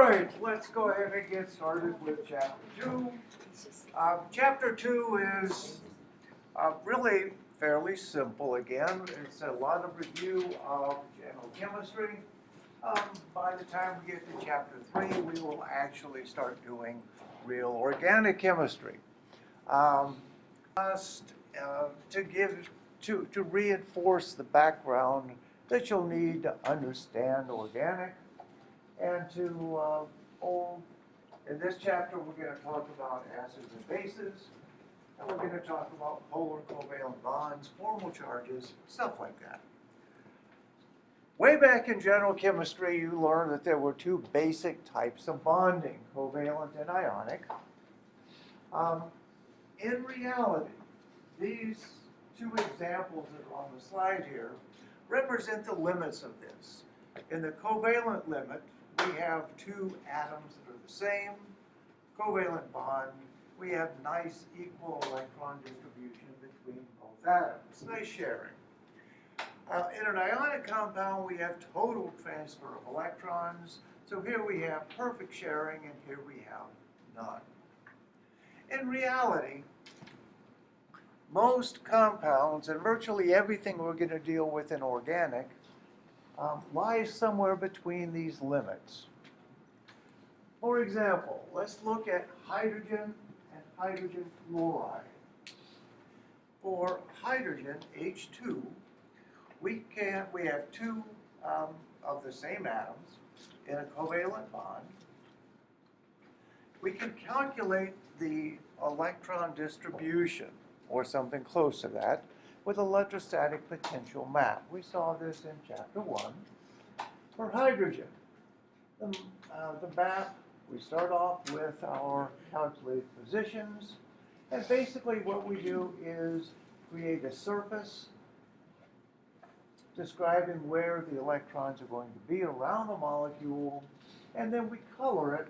right, let's go ahead and get started with Chapter 2. Chapter 2 is really fairly simple again. It's a lot of review of general chemistry. By the time we get to Chapter 3, we will actually start doing real organic chemistry. To reinforce the background that you'll need to understand organic, and in this chapter we're going to talk about acids and bases, and we're going to talk about polar covalent bonds, formal charges, stuff like that. Way back in general chemistry, you learned that there were two basic types of bonding, covalent and ionic. In reality, these two examples that are on the slide here represent the limits of this. In the covalent limit, we have two atoms that are the same. Covalent bond, we have nice equal electron distribution between both atoms, nice sharing. In an ionic compound, we have total transfer of electrons. So here we have perfect sharing, and here we have none. In reality, most compounds and virtually everything we're going to deal with in organic lies somewhere between these limits. For example, let's look at hydrogen and hydrogen fluoride. For hydrogen, H2, we have two of the same atoms in a covalent bond. We can calculate the electron distribution, or something close to that, with electrostatic potential map. We saw this in Chapter 1. For hydrogen, the map, we start off with our calculated positions, and basically what we do is create a surface describing where the electrons are going to be around the molecule, and then we color it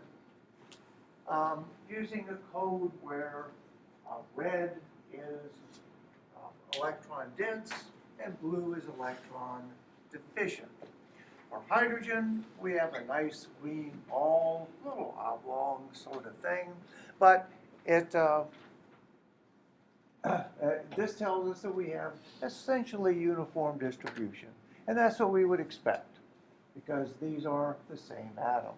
using a code where red is electron dense and blue is electron deficient. For hydrogen, we have a nice green ball, little oblong sort of thing, but this tells us that we have essentially uniform distribution, and that's what we would expect because these are the same atom.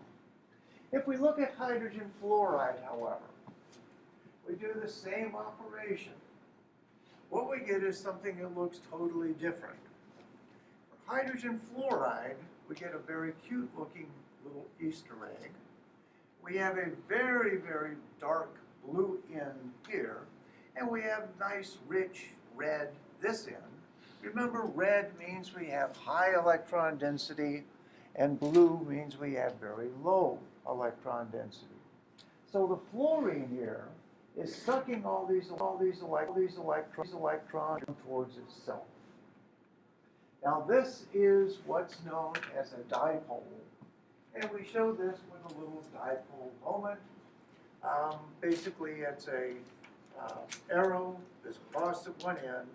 If we look at hydrogen fluoride, however, we do the same operation. What we get is something that looks totally different. For hydrogen fluoride, we get a very cute looking little Easter egg. We have a very, very dark blue end here, and we have nice rich red this end. Remember, red means we have high electron density, and blue means we have very low electron density. So the fluorine here is sucking all these electrons towards itself. Now this is what's known as a dipole, and we show this with a little dipole moment. Basically, it's a arrow that's crossed at one end.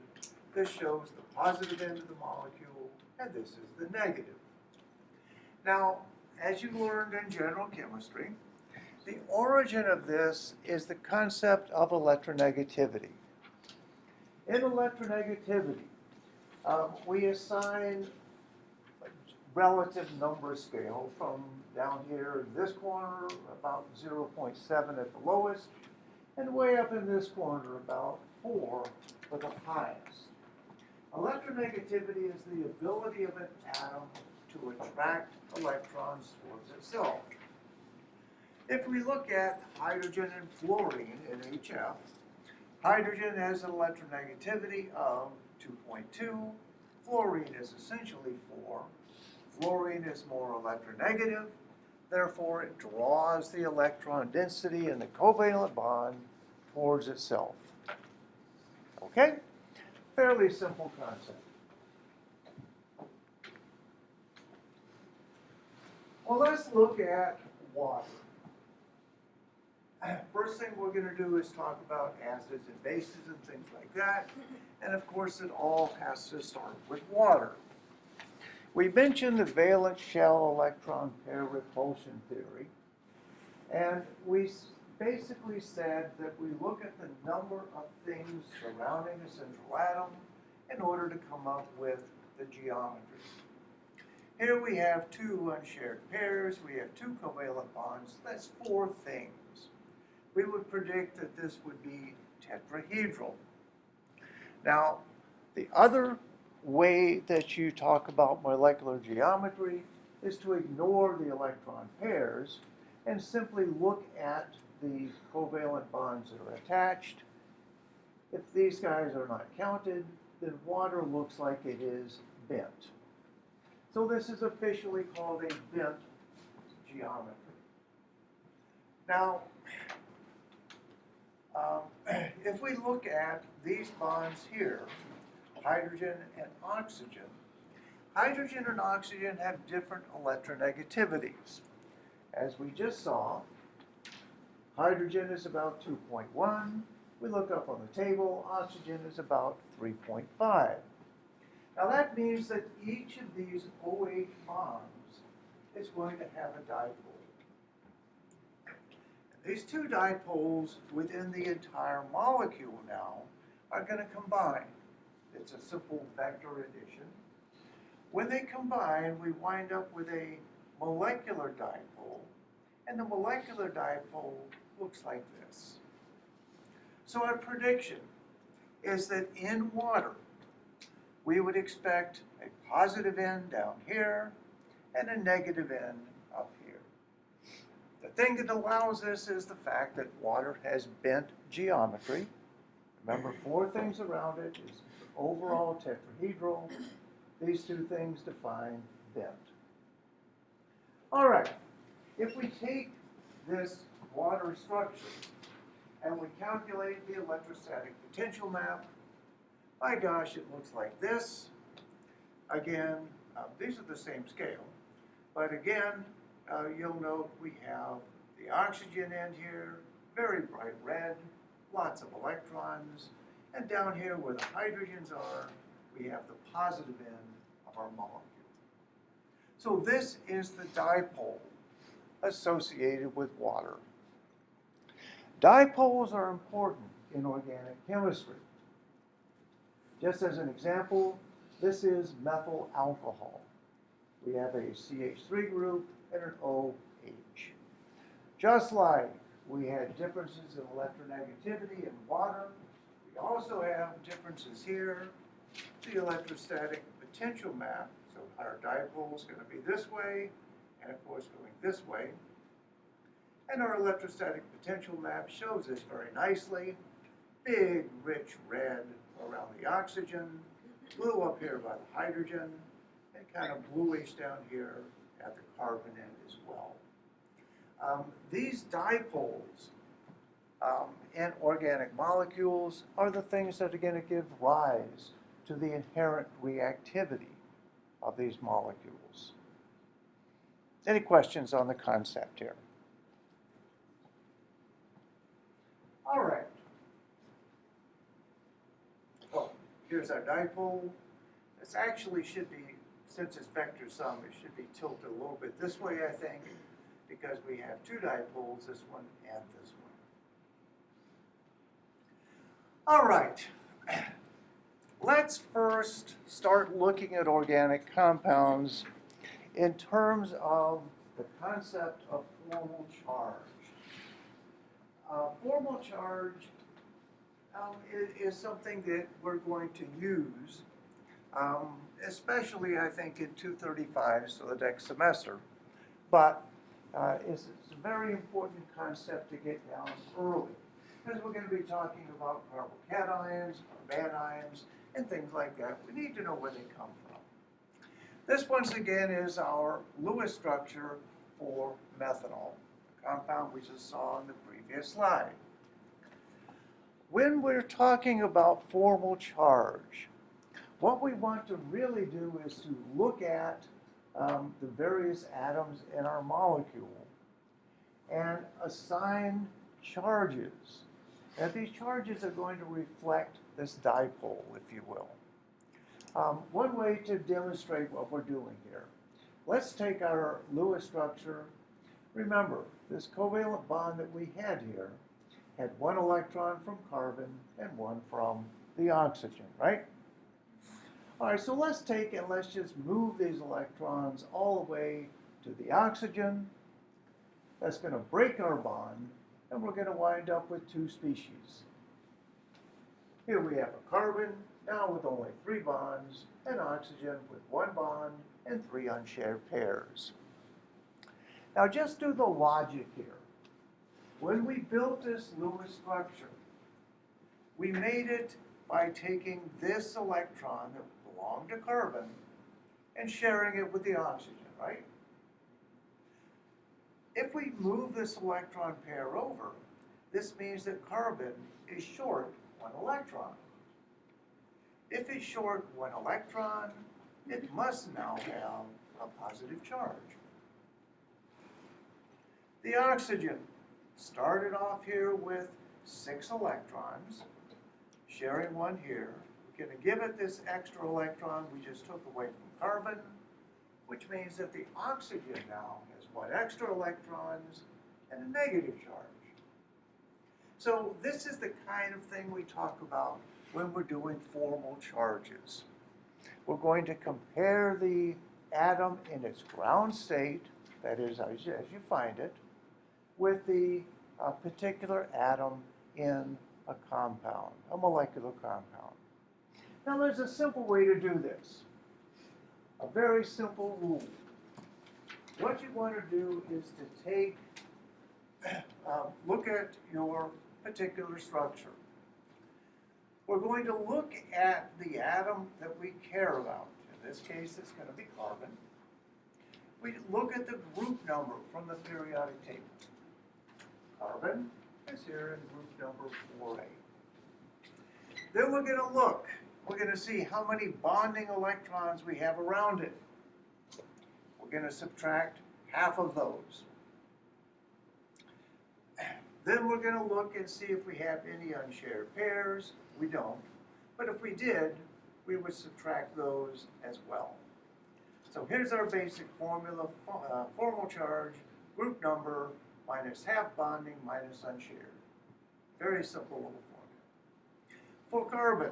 This shows the positive end of the molecule, and this is the negative. Now, as you learned in general chemistry, the origin of this is the concept of electronegativity. In electronegativity, we assign a relative number scale from down here in this corner, about 0.7 at the lowest, and way up in this corner, about 4 for the highest. Electronegativity is the ability of an atom to attract electrons towards itself. If we look at hydrogen and fluorine in HF, hydrogen has an electronegativity of 2.2, fluorine is essentially 4. Fluorine is more electronegative, therefore it draws the electron density in the covalent bond towards itself. Okay? Fairly simple concept. Well, let's look at water. First thing we're going to do is talk about acids and bases and things like that. And of course, it all has to start with water. We mentioned the valence shell electron pair repulsion theory. And we basically said that we look at the number of things surrounding a central atom in order to come up with the geometry. Here we have two unshared pairs, we have two covalent bonds, that's four things. We would predict that this would be tetrahedral. Now, the other way that you talk about molecular geometry is to ignore the electron pairs and simply look at the covalent bonds that are attached. If these guys are not counted, then water looks like it is bent. So this is officially called a bent geometry. Now, if we look at these bonds here, hydrogen and oxygen have different electronegativities. As we just saw, hydrogen is about 2.1. We look up on the table, oxygen is about 3.5. Now that means that each of these OH bonds is going to have a dipole. These two dipoles within the entire molecule now are going to combine. It's a simple vector addition. When they combine, we wind up with a molecular dipole, and the molecular dipole looks like this. So our prediction is that in water, we would expect a positive end down here and a negative end up here. The thing that allows this is the fact that water has bent geometry. Remember, four things around it is overall tetrahedral. These two things define bent. All right, if we take this water structure and we calculate the electrostatic potential map, my gosh, it looks like this. Again, these are the same scale, but again, you'll note we have the oxygen end here, very bright red, lots of electrons, and down here where the hydrogens are, we have the positive end of our molecule. So this is the dipole associated with water. Dipoles are important in organic chemistry. Just as an example, this is methyl alcohol. We have a CH3 group and an OH. Just like we had differences in electronegativity in water, we also have differences here. The electrostatic potential map, so our dipole is going to be this way, and of course going this way. And our electrostatic potential map shows this very nicely. Big, rich red around the oxygen, blue up here by the hydrogen, and kind of bluish down here at the carbon end as well. These dipoles in organic molecules are the things that are going to give rise to the inherent reactivity of these molecules. Any questions on the concept here? All right. Oh, here's our dipole. This actually should be, since it's vector sum, it should be tilted a little bit this way, I think, because we have two dipoles, this one and this one. All right. Let's first start looking at organic compounds in terms of the concept of formal charge. Formal charge is something that we're going to use, especially I think in 235, so the next semester. But it's a very important concept to get down early, because we're going to be talking about carbocations, carbanions, and things like that. We need to know where they come from. This, once again, is our Lewis structure for methanol, the compound we just saw in the previous slide. When we're talking about formal charge, what we want to really do is to look at the various atoms in our molecule and assign charges. Now, these charges are going to reflect this dipole, if you will. One way to demonstrate what we're doing here, let's take our Lewis structure. Remember, this covalent bond that we had here had one electron from carbon and one from the oxygen, right? All right, so let's take and let's just move these electrons all the way to the oxygen. That's going to break our bond, and we're going to wind up with two species. Here we have a carbon, now with only 3 bonds, and oxygen with 1 bond and 3 unshared pairs. Now just do the logic here. When we built this Lewis structure, we made it by taking this electron that belonged to carbon and sharing it with the oxygen, right? If we move this electron pair over, this means that carbon is short 1 electron. If it's short 1 electron, it must now have a positive charge. The oxygen started off here with 6 electrons, sharing 1 here. We're going to give it this extra electron we just took away from carbon, which means that the oxygen now has 1 extra electrons and a negative charge. So this is the kind of thing we talk about when we're doing formal charges. We're going to compare the atom in its ground state, that is, as you find it, with the particular atom in a compound, a molecular compound. Now there's a simple way to do this, a very simple rule. What you want to do is to take, look at your particular structure. We're going to look at the atom that we care about. In this case, it's going to be carbon. We look at the group number from the periodic table. Carbon is here in group number 4A. Then we're going to look. We're going to see how many bonding electrons we have around it. We're going to subtract half of those. Then we're going to look and see if we have any unshared pairs. We don't. But if we did, we would subtract those as well. So here's our basic formula, formal charge, group number, minus half bonding, minus unshared. Very simple little formula. For carbon,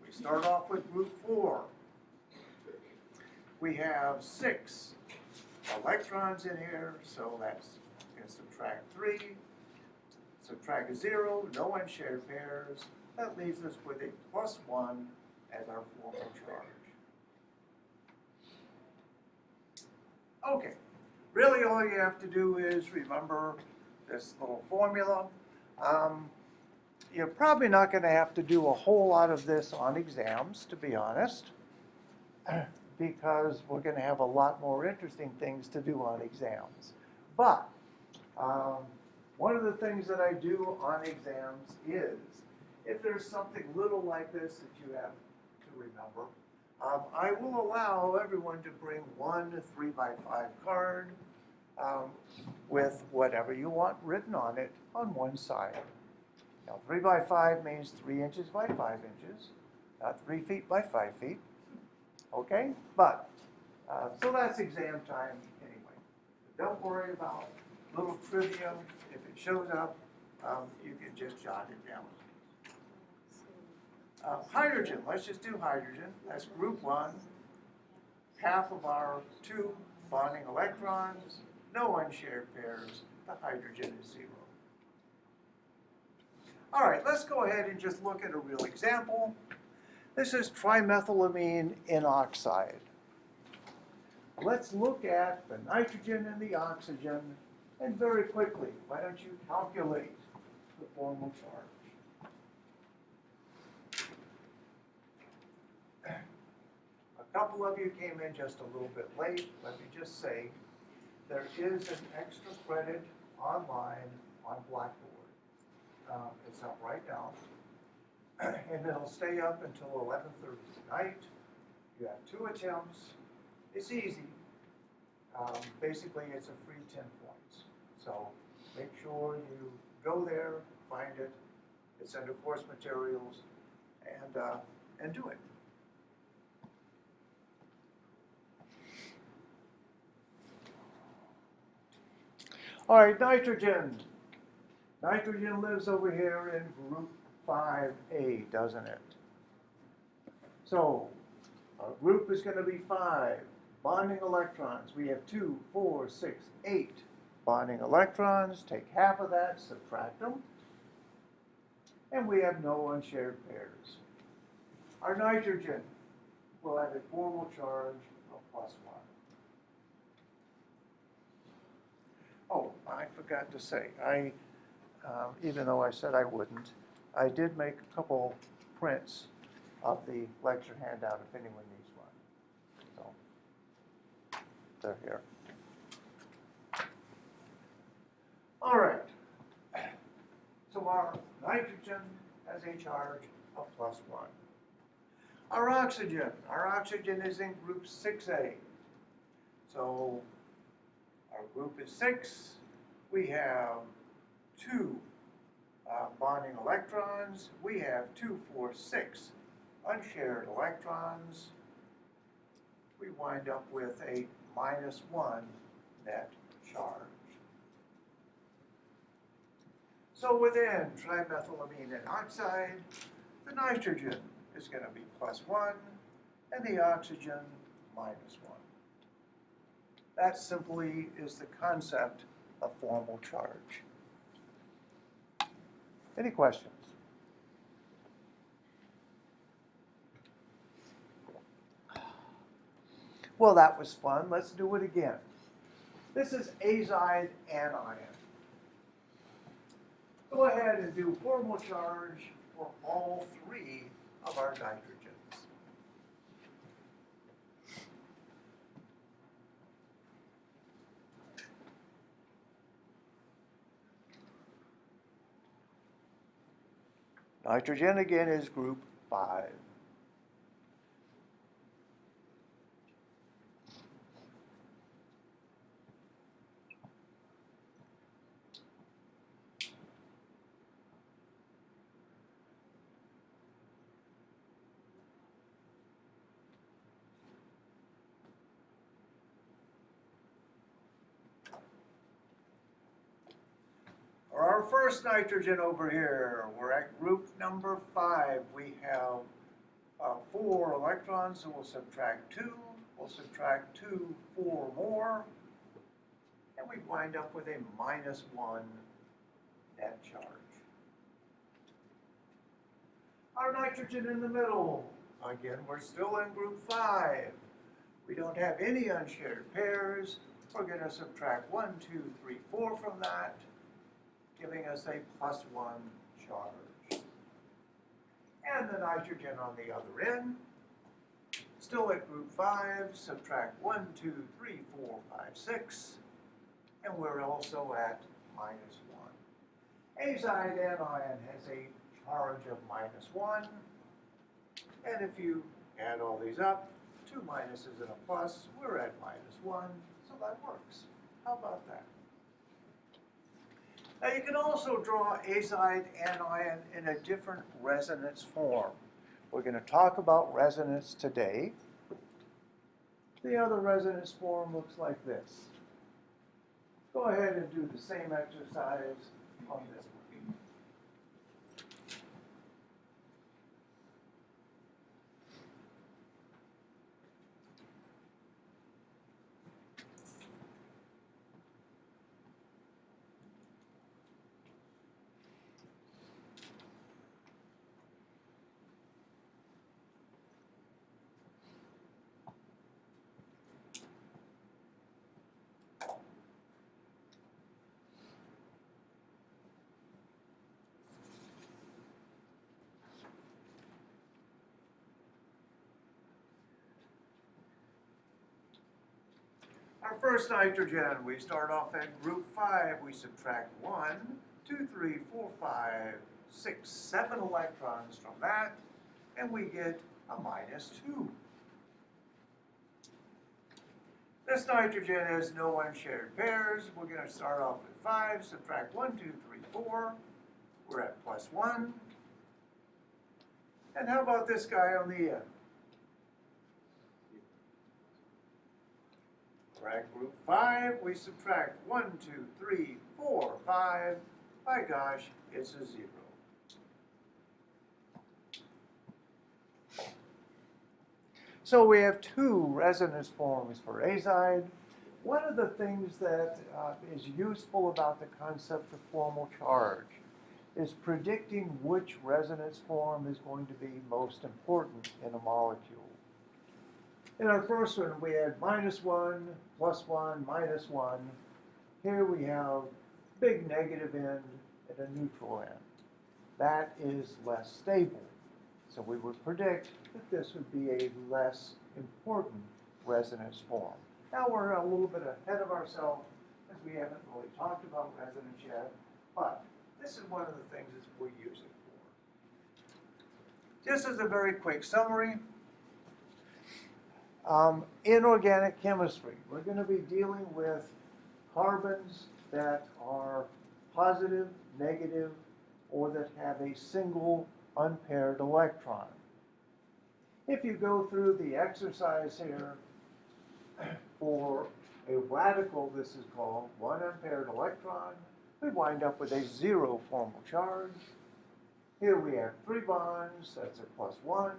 we start off with group 4. We have 6 electrons in here, so that's going to subtract 3. Subtract a 0, no unshared pairs. That leaves us with a +1 as our formal charge. Okay, really all you have to do is remember this little formula. You're probably not going to have to do a whole lot of this on exams, to be honest, because we're going to have a lot more interesting things to do on exams. But one of the things that I do on exams is, if there's something little like this that you have to remember, I will allow everyone to bring 1 3x5 card with whatever you want written on it on one side. Now 3x5 means 3 inches by 5 inches, not 3 feet by 5 feet. Okay? But, so that's exam time anyway. But don't worry about little trivia. If it shows up, you can just jot it down. Hydrogen, let's just do hydrogen. That's group 1. Half of our 2 bonding electrons, no unshared pairs. The hydrogen is 0. All right, let's go ahead and just look at a real example. This is trimethylamine in oxide. Let's look at the nitrogen and the oxygen, and very quickly, why don't you calculate the formal charge? A couple of you came in just a little bit late. Let me just say, there is an extra credit online on Blackboard. It's up right now. And it'll stay up until 11:30 tonight. You have 2 attempts. It's easy. Basically, it's a free 10 points. So make sure you go there, find it. It's under course materials, and do it. All right, nitrogen. Nitrogen lives over here in group 5A, doesn't it? So our group is going to be 5 bonding electrons. We have 2, 4, 6, 8 bonding electrons. Take half of that, subtract them, and we have no unshared pairs. Our nitrogen will have a formal charge of +1. Oh, I forgot to say, even though I said I wouldn't, I did make a couple prints of the lecture handout if anyone needs one. So they're here. All right. So our nitrogen has a charge of +1. Our oxygen is in group 6A. So our group is 6. We have 2 bonding electrons. We have 2, 4, 6 unshared electrons. We wind up with a -1 net charge. So within trimethylamine and oxide, the nitrogen is going to be +1 and the oxygen -1. That simply is the concept of formal charge. Any questions? Well, that was fun. Let's do it again. This is azide anion. Go ahead and do formal charge for all 3 of our nitrogens. Nitrogen again is group 5. Our first nitrogen over here, we're at group number 5. We have 4 electrons, so we'll subtract 2. We'll subtract 2, 4 more, and we wind up with a -1 net charge. Our nitrogen in the middle, again, we're still in group 5. We don't have any unshared pairs. We're going to subtract 1, 2, 3, 4 from that, giving us a +1 charge. And the nitrogen on the other end, still at group 5, subtract 1, 2, 3, 4, 5, 6, and we're also at -1. Azide anion has a charge of -1, and if you add all these up, 2 minuses and a plus, we're at -1, so that works. How about that? Now you can also draw azide anion in a different resonance form. We're going to talk about resonance today. The other resonance form looks like this. Go ahead and do the same exercise on this one. Our first nitrogen, we start off at group 5. We subtract 1, 2, 3, 4, 5, 6, 7 electrons from that, and we get a -2. This nitrogen has no unshared pairs. We're going to start off at 5, subtract 1, 2, 3, 4. We're at +1. And how about this guy on the end? We're at group 5, we subtract 1, 2, 3, 4, 5. My gosh, it's a 0. So we have 2 resonance forms for azide. One of the things that is useful about the concept of formal charge is predicting which resonance form is going to be most important in a molecule. In our first one, we had -1, +1, -1. Here we have big negative end and a neutral end. That is less stable. So we would predict that this would be a less important resonance form. Now we're a little bit ahead of ourselves as we haven't really talked about resonance yet, but this is one of the things that we use it for. Just as a very quick summary, in organic chemistry, we're going to be dealing with carbons that are positive, negative, or that have a single unpaired electron. If you go through the exercise here, for a radical, this is called 1 unpaired electron, we wind up with a 0 formal charge. Here we have 3 bonds, that's a +1.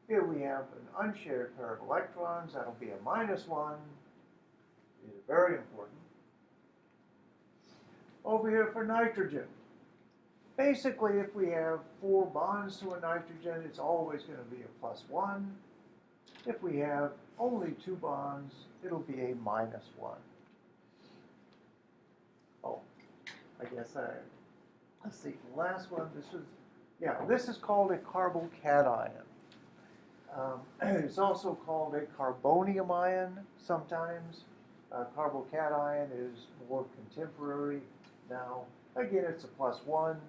Here we have an unshared pair of electrons, that'll be a -1. These are very important. Over here for nitrogen. Basically, if we have 4 bonds to a nitrogen, it's always going to be a +1. If we have only 2 bonds, it'll be a -1. Oh, I guess let's see, the last one, this is called a carbocation. It's also called a carbonium ion sometimes. Carbocation is more contemporary now. Again, it's a +1.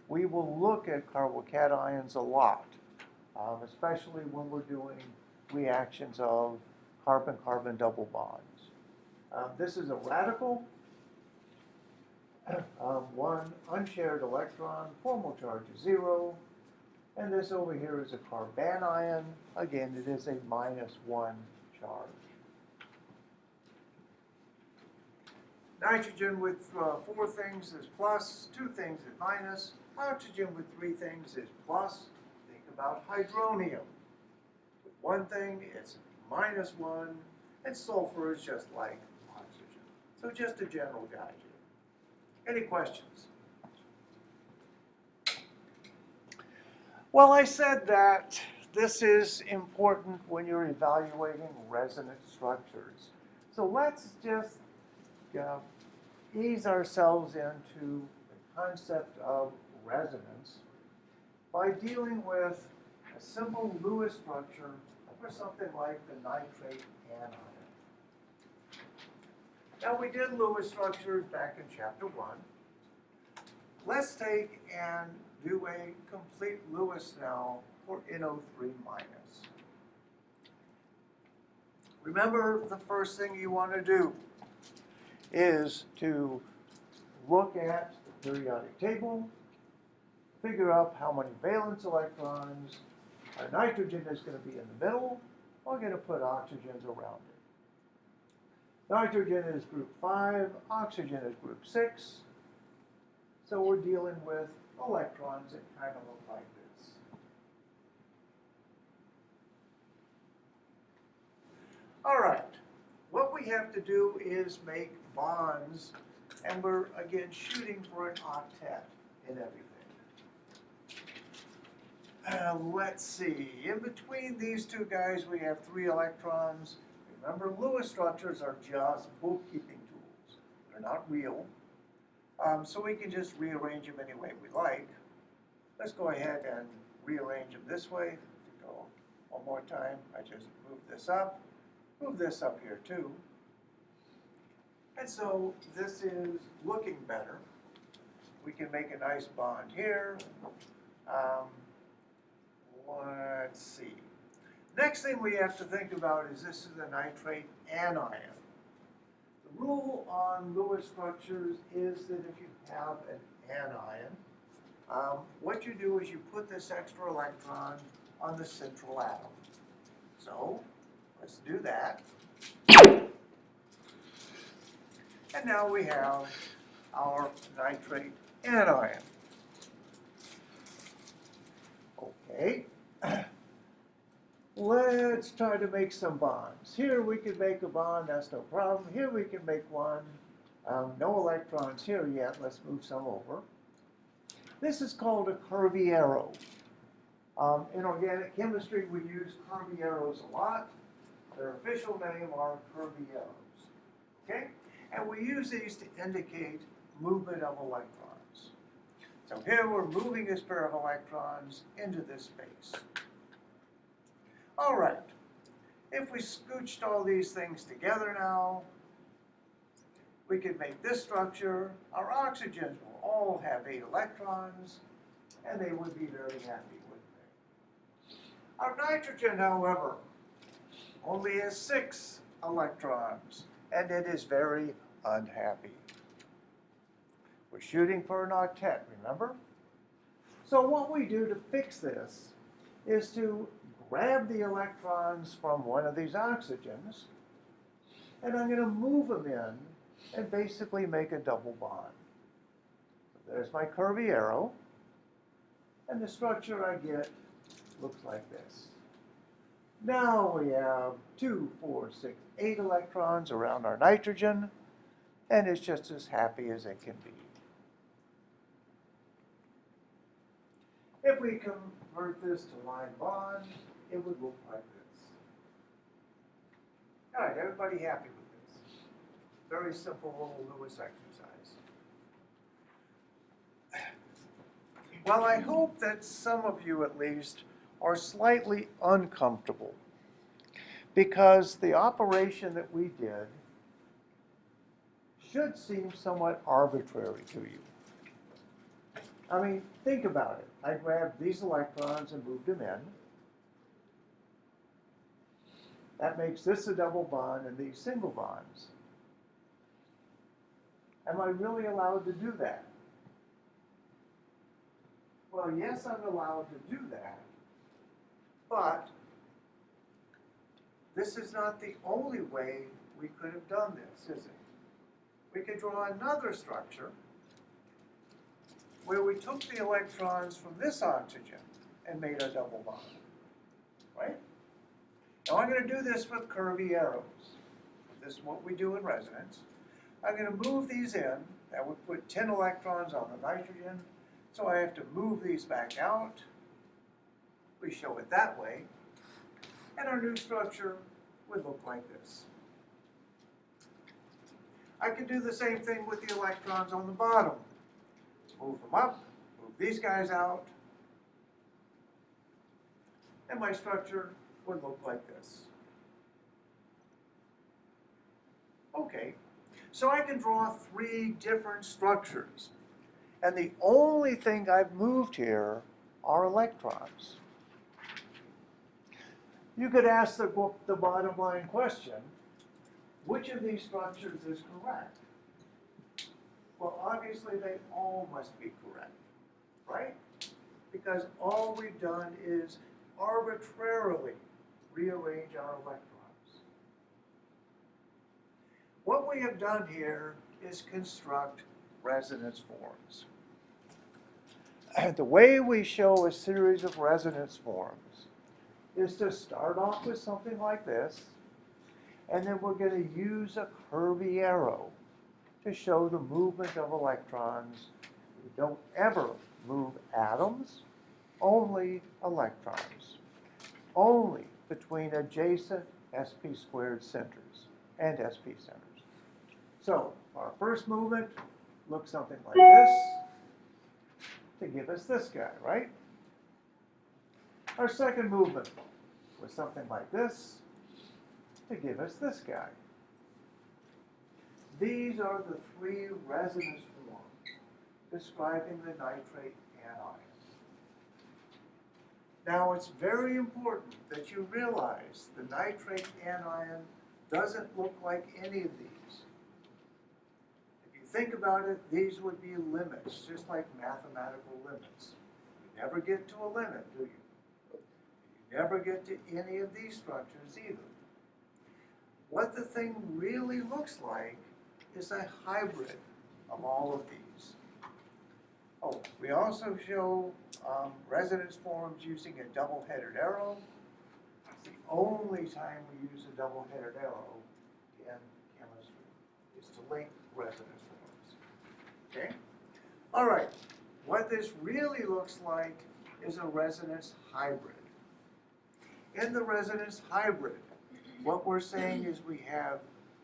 We will look at carbocations a lot, especially when we're doing reactions of carbon-carbon double bonds. This is a radical. 1 unshared electron, formal charge is 0. And this over here is a carbanion. Again, it is a -1 charge. Nitrogen with 4 things is plus, 2 things is minus. Oxygen with 3 things is plus. Think about hydronium. With 1 thing, it's -1, and sulfur is just like oxygen. So just a general guide here. Any questions? Well, I said that this is important when you're evaluating resonance structures. So let's just ease ourselves into the concept of resonance by dealing with a simple Lewis structure for something like the nitrate anion. Now, we did Lewis structures back in chapter 1. Let's take and do a complete Lewis now for NO3-. Remember, the first thing you want to do is to look at the periodic table, figure out how many valence electrons. Our nitrogen is going to be in the middle. We're going to put oxygens around it. Nitrogen is group 5, oxygen is group 6. So we're dealing with electrons that kind of look like this. All right, what we have to do is make bonds, and we're again shooting for an octet in everything. Let's see, in between these 2 guys we have 3 electrons. Remember, Lewis structures are just bookkeeping tools. They're not real. So we can just rearrange them any way we like. Let's go ahead and rearrange them this way. Go one more time. I just move this up here too. And so this is looking better. We can make a nice bond here. Let's see. Next thing we have to think about is this is a nitrate anion. The rule on Lewis structures is that if you have an anion, what you do is you put this extra electron on the central atom. So let's do that. And now we have our nitrate anion. Okay. Let's try to make some bonds. Here we can make a bond, that's no problem. Here we can make one. No electrons here yet, let's move some over. This is called a curvy arrow. In organic chemistry, we use curvy arrows a lot. Their official name are curvy arrows. Okay? And we use these to indicate movement of electrons. So here we're moving this pair of electrons into this space. All right. If we scooched all these things together now, we could make this structure. Our oxygens will all have 8 electrons, and they would be very happy, wouldn't they? Our nitrogen, however, only has 6 electrons, and it is very unhappy. We're shooting for an octet, remember? So what we do to fix this is to grab the electrons from one of these oxygens, and I'm going to move them in and basically make a double bond. So there's my curvy arrow, and the structure I get looks like this. Now we have 2, 4, 6, 8 electrons around our nitrogen, and it's just as happy as it can be. If we convert this to line bond, it would look like this. All right, everybody happy with this? Very simple little Lewis exercise. Well, I hope that some of you at least are slightly uncomfortable because the operation that we did should seem somewhat arbitrary to you. I mean, think about it. I grabbed these electrons and moved them in. That makes this a double bond and these single bonds. Am I really allowed to do that? Well, yes, I'm allowed to do that, but this is not the only way we could have done this, is it? We could draw another structure where we took the electrons from this oxygen and made a double bond, right? Now I'm going to do this with curvy arrows. This is what we do in resonance. I'm going to move these in. That would put 10 electrons on the nitrogen. So I have to move these back out. We show it that way. And our new structure would look like this. I could do the same thing with the electrons on the bottom. Move them up, move these guys out, and my structure would look like this. Okay, so I can draw 3 different structures, and the only thing I've moved here are electrons. You could ask the bottom line question, which of these structures is correct? Well, obviously they all must be correct, right? Because all we've done is arbitrarily rearrange our electrons. What we have done here is construct resonance forms. The way we show a series of resonance forms is to start off with something like this, and then we're going to use a curvy arrow to show the movement of electrons. We don't ever move atoms, only electrons, only between adjacent sp squared centers and sp centers. So our first movement looks something like this to give us this guy, right? Our second movement was something like this to give us this guy. These are the 3 resonance forms describing the nitrate anion. Now it's very important that you realize the nitrate anion doesn't look like any of these. If you think about it, these would be limits, just like mathematical limits. You never get to a limit, do you? You never get to any of these structures either. What the thing really looks like is a hybrid of all of these. Oh, we also show resonance forms using a double-headed arrow. It's the only time we use a double-headed arrow in chemistry, is to link resonance forms. Okay? All right, what this really looks like is a resonance hybrid. In the resonance hybrid, what we're saying is we have,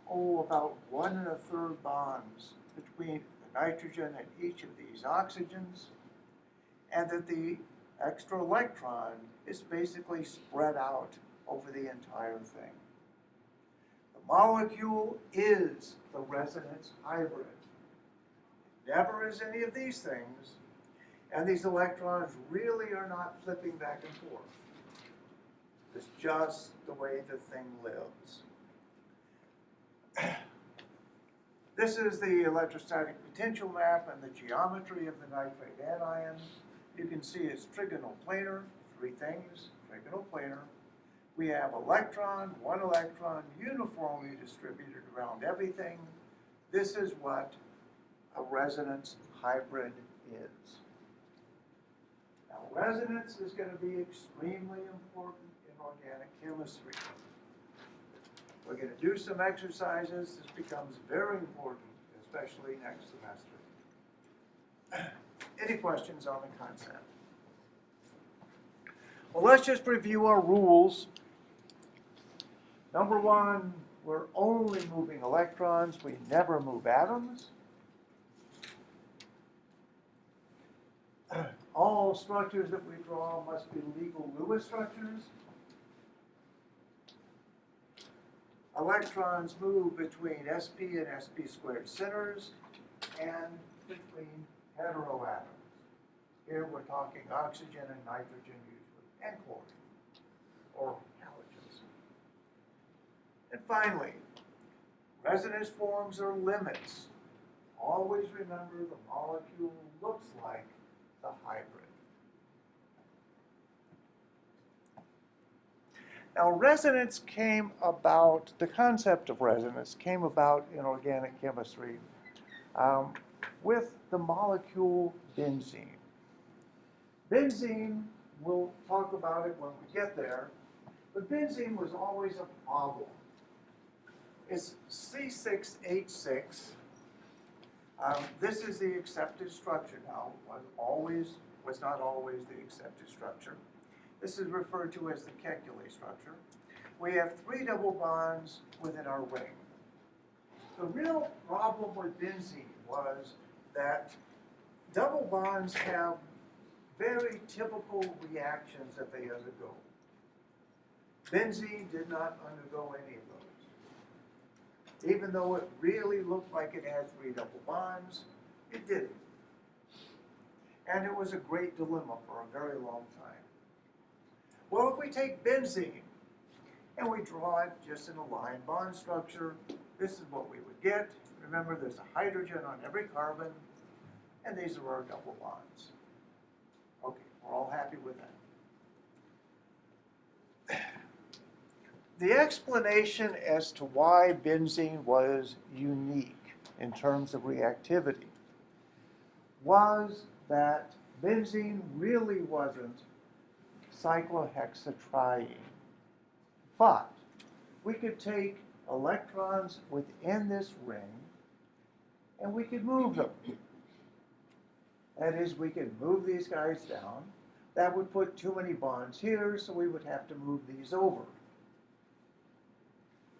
about 1 1/3 bonds between the nitrogen and each of these oxygens, and that the extra electron is basically spread out over the entire thing. The molecule is the resonance hybrid. It never is any of these things, and these electrons really are not flipping back and forth. It's just the way the thing lives. This is the electrostatic potential map and the geometry of the nitrate anion. You can see it's trigonal planar, 3 things, trigonal planar. We have one electron uniformly distributed around everything. This is what a resonance hybrid is. Now, resonance is going to be extremely important in organic chemistry. We're going to do some exercises. This becomes very important, especially next semester. Any questions on the concept? Well, let's just review our rules. Number 1, we're only moving electrons. We never move atoms. All structures that we draw must be legal Lewis structures. Electrons move between sp and sp squared centers and between heteroatoms. Here we're talking oxygen and nitrogen usually, and chlorine, or halogens. And finally, resonance forms are limits. Always remember the molecule looks like the hybrid. Now, resonance came about, the concept of resonance came about in organic chemistry with the molecule benzene. Benzene, we'll talk about it when we get there, but benzene was always a problem. It's C6H6. This is the accepted structure now. Was not always the accepted structure. This is referred to as the Kekulé structure. We have 3 double bonds within our ring. The real problem with benzene was that double bonds have very typical reactions that they undergo. Benzene did not undergo any of those. Even though it really looked like it had 3 double bonds, it didn't. And it was a great dilemma for a very long time. Well, if we take benzene and we draw it just in a line bond structure, this is what we would get. Remember, there's a hydrogen on every carbon, and these are our double bonds. Okay, we're all happy with that. The explanation as to why benzene was unique in terms of reactivity was that benzene really wasn't cyclohexatriene. But we could take electrons within this ring and we could move them. That is, we could move these guys down. That would put too many bonds here, so we would have to move these over.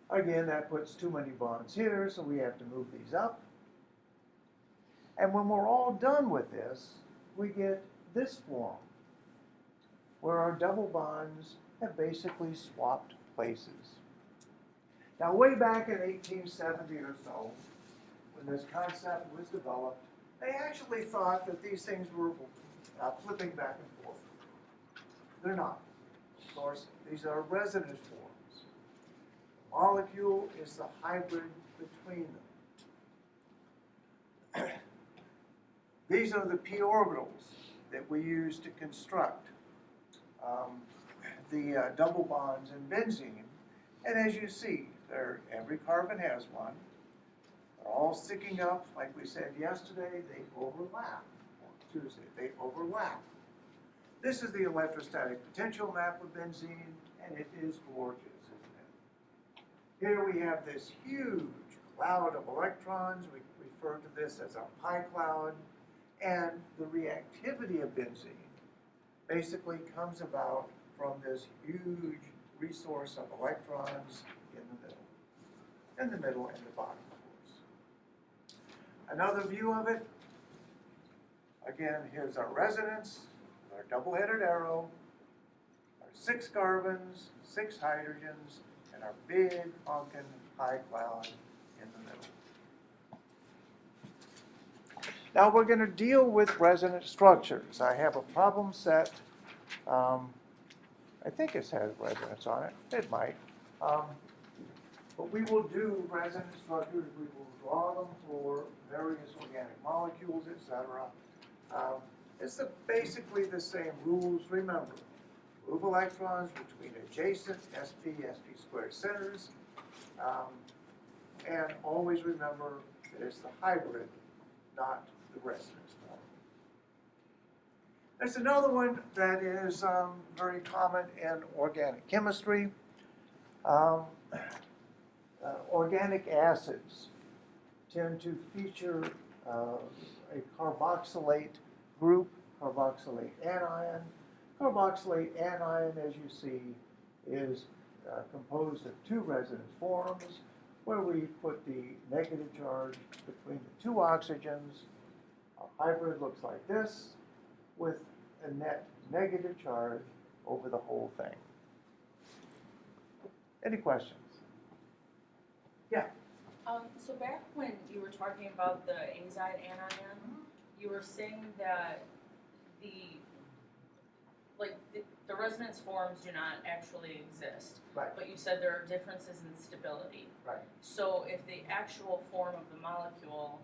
Again, that puts too many bonds here, so we have to move these up. And when we're all done with this, we get this form, where our double bonds have basically swapped places. Now, way back in 1870 or so, when this concept was developed, they actually thought that these things were flipping back and forth. They're not. Of course, these are resonance forms. The molecule is the hybrid between them. These are the p orbitals that we use to construct the double bonds in benzene. And as you see, every carbon has one. They're all sticking up, like we said yesterday, they overlap. Or Tuesday, they overlap. This is the electrostatic potential map of benzene, and it is gorgeous, isn't it? Here we have this huge cloud of electrons. We refer to this as a pi cloud. And the reactivity of benzene basically comes about from this huge resource of electrons in the middle and the bottom, of course. Another view of it, again, here's our resonance, our double-headed arrow, our 6 carbons, 6 hydrogens, and our big honkin' pi cloud in the middle. Now we're going to deal with resonance structures. I have a problem set. I think it has resonance on it. It might. But we will do resonance structures. We will draw them for various organic molecules, etc. It's basically the same rules. Remember, move electrons between adjacent sp squared centers. And always remember that it's the hybrid, not the resonance form. There's another one that is very common in organic chemistry. Organic acids tend to feature a carboxylate group, carboxylate anion. Carboxylate anion, as you see, is composed of 2 resonance forms where we put the negative charge between the 2 oxygens. A hybrid looks like this with a net negative charge over the whole thing. Any questions? Yeah. So back when you were talking about the azide anion, you were saying that the resonance forms do not actually exist. Right. But you said there are differences in stability. Right. So if the actual form of the molecule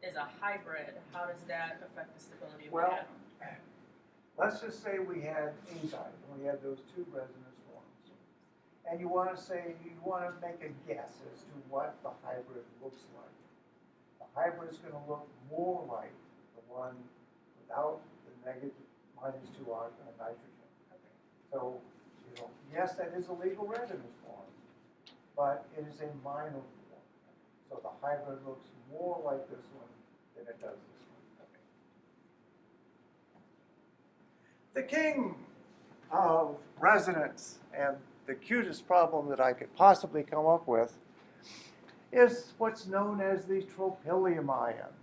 is a hybrid, how does that affect the stability of the atom? Let's just say we had azide, and we had those 2 resonance forms. And you want to make a guess as to what the hybrid looks like. The hybrid is going to look more like the one without the negative -2 nitrogen. So, yes, that is a legal resonance form, but it is a minor form. So the hybrid looks more like this one than it does this one. The king of resonance, and the cutest problem that I could possibly come up with, is what's known as the tropylium ion.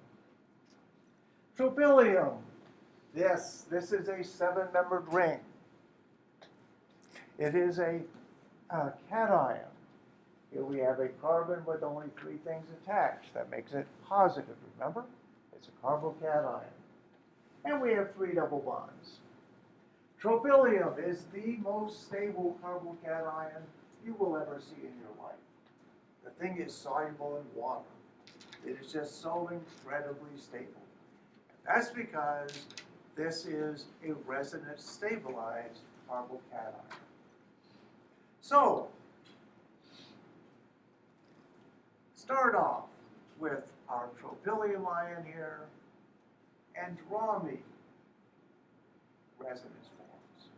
Tropylium, yes, this is a 7-membered ring. It is a cation. Here we have a carbon with only 3 things attached. That makes it positive, remember? It's a carbocation. And we have 3 double bonds. Tropylium is the most stable carbocation you will ever see in your life. The thing is soluble in water. It is just so incredibly stable. That's because this is a resonance stabilized carbocation. So, start off with our tropylium ion here and draw me resonance forms.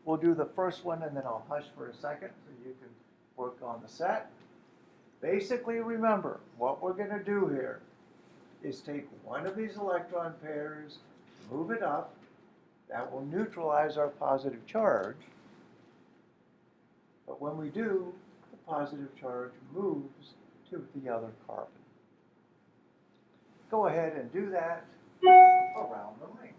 We'll do the first one and then I'll hush for a second so you can work on the set. Basically, remember, what we're going to do here is take one of these electron pairs, move it up. That will neutralize our positive charge. But when we do, the positive charge moves to the other carbon. Go ahead and do that around the ring.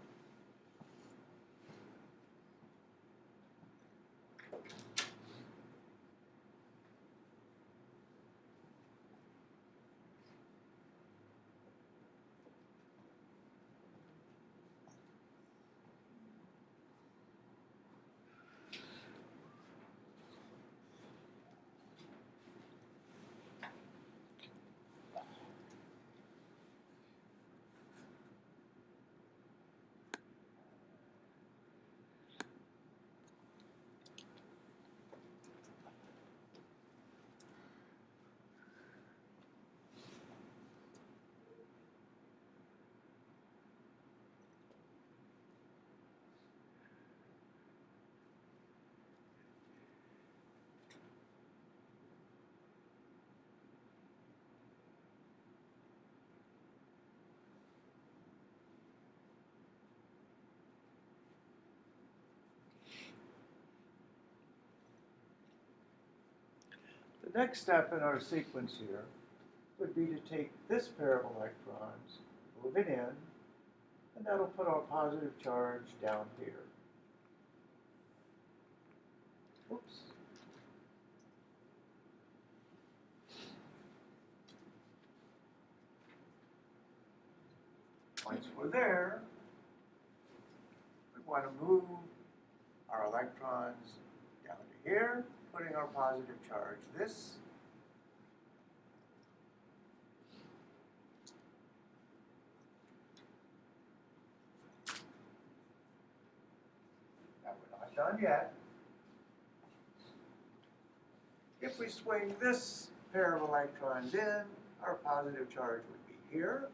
The next step in our sequence here would be to take this pair of electrons, move it in, and that'll put our positive charge down here. Oops. Once we're there, we want to move our electrons down to here, putting our positive charge this. Now we're not done yet. If we swing this pair of electrons in, our positive charge would be here.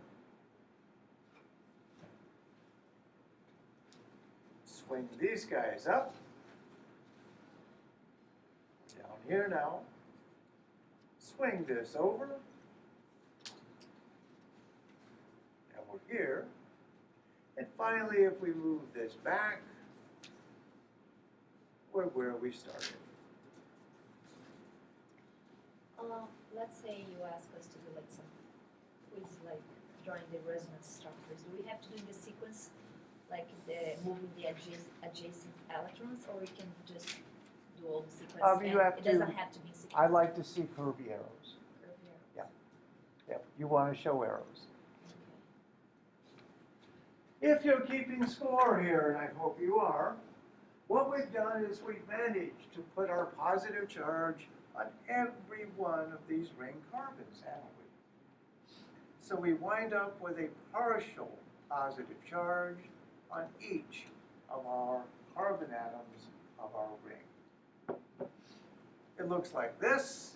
Swing these guys up. Down here now. Swing this over. Now we're here. And finally, if we move this back, we're where we started. Let's say you ask us to do like some quiz, like drawing the resonance structures. Do we have to do in the sequence, like moving the adjacent electrons, or we can just do all the sequence? You have it to- doesn't have to be in sequence. I like to see curvy arrows. Curve here. Yeah, you want to show arrows. Okay. If you're keeping score here, and I hope you are, what we've done is we've managed to put our positive charge on every one of these ring carbons, haven't we? So we wind up with a partial positive charge on each of our carbon atoms of our ring. It looks like this.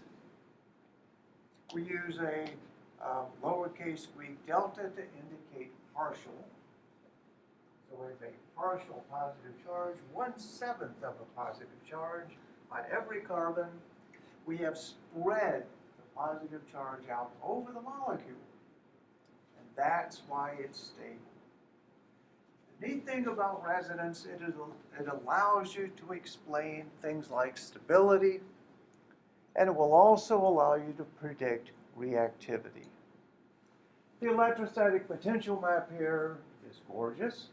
We use a lowercase Greek delta to indicate partial. So we have a partial positive charge, 1/7 of a positive charge on every carbon. We have spread the positive charge out over the molecule. And that's why it's stable. The neat thing about resonance, it allows you to explain things like stability, and it will also allow you to predict reactivity. The electrostatic potential map here is gorgeous.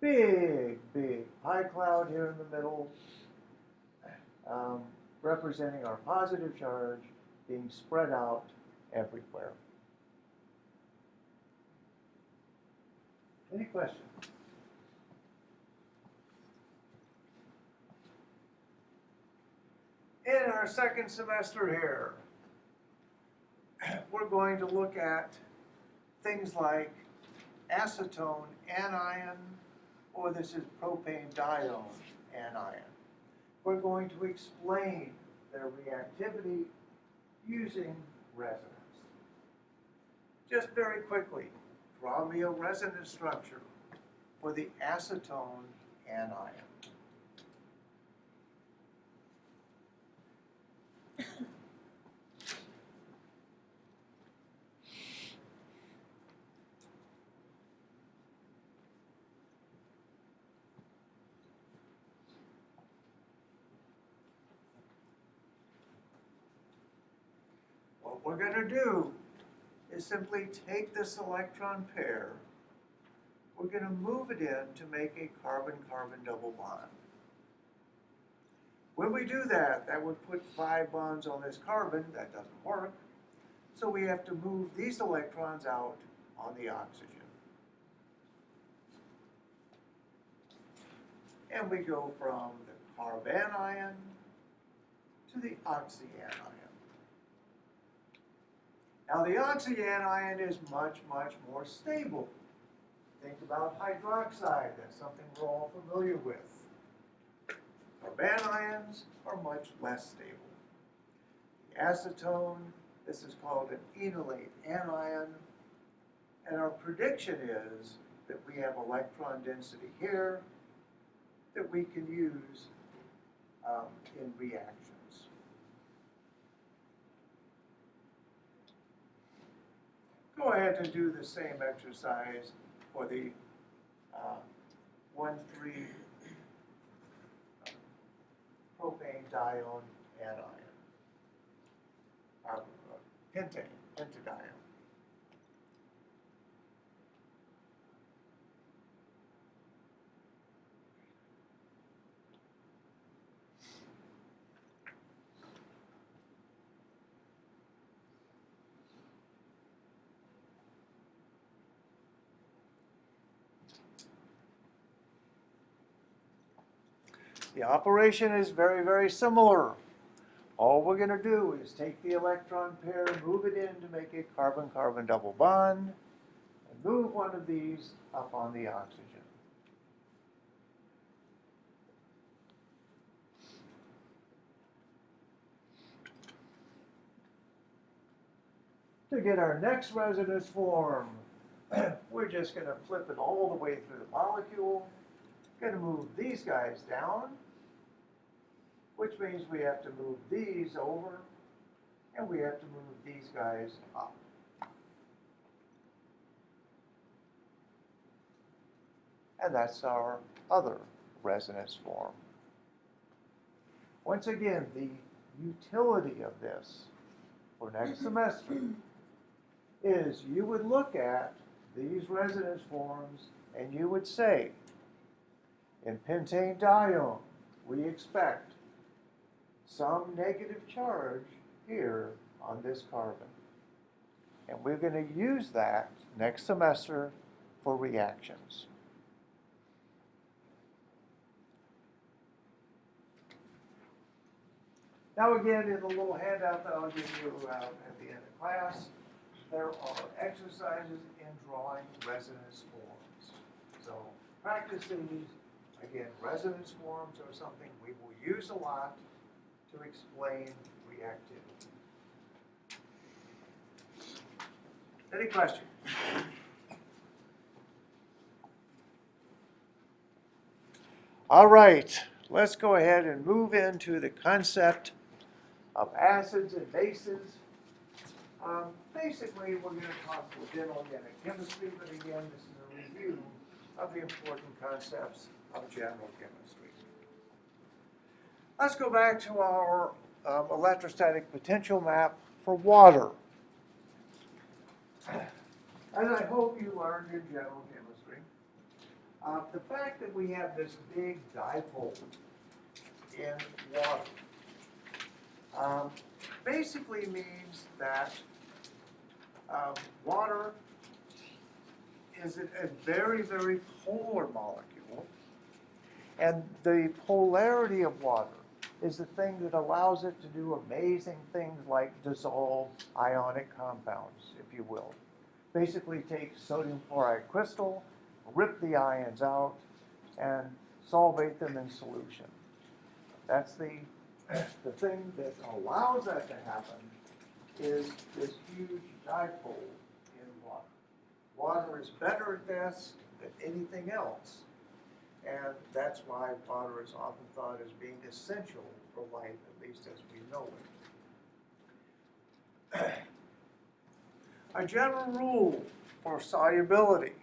Big pie cloud here in the middle, representing our positive charge being spread out everywhere. Any questions? In our second semester here, we're going to look at things like acetone anion, or this is propane dione anion. We're going to explain their reactivity using resonance. Just very quickly, draw me a resonance structure for the acetone anion. What we're going to do is simply take this electron pair, we're going to move it in to make a carbon-carbon double bond. When we do that, that would put 5 bonds on this carbon. That doesn't work. So we have to move these electrons out on the oxygen. And we go from the carbanion to the oxyanion. Now the oxyanion is much more stable. Think about hydroxide. That's something we're all familiar with. Carbanions are much less stable. The acetone, this is called an enolate anion. And our prediction is that we have electron density here that we can use in reactions. Go ahead and do the same exercise for the 1,3 propane dione anion. pentadiene. The operation is very, very similar. All we're going to do is take the electron pair, move it in to make a carbon-carbon double bond, and move one of these up on the oxygen. To get our next resonance form, we're just going to flip it all the way through the molecule. Going to move these guys down, which means we have to move these over, and we have to move these guys up. And that's our other resonance form. Once again, the utility of this for next semester is you would look at these resonance forms and you would say, in pentane dione, we expect some negative charge here on this carbon. And we're going to use that next semester for reactions. Now again, in the little handout that I'll give you at the end of class, there are exercises in drawing resonance forms. So practice these. Again, resonance forms are something we will use a lot to explain reactivity. Any questions? All right, let's go ahead and move into the concept of acids and bases. Basically, we're going to talk within organic chemistry, but again, this is a review of the important concepts of general chemistry. Let's go back to our electrostatic potential map for water. As I hope you learned in general chemistry, the fact that we have this big dipole in water basically means that water is a very, very polar molecule, and the polarity of water is the thing that allows it to do amazing things like dissolve ionic compounds, if you will. Basically take sodium chloride crystal, rip the ions out, and solvate them in solution. That's the thing that allows that to happen is this huge dipole in water. Water is better at this than anything else, and that's why water is often thought as being essential for life, at least as we know it. A general rule for solubility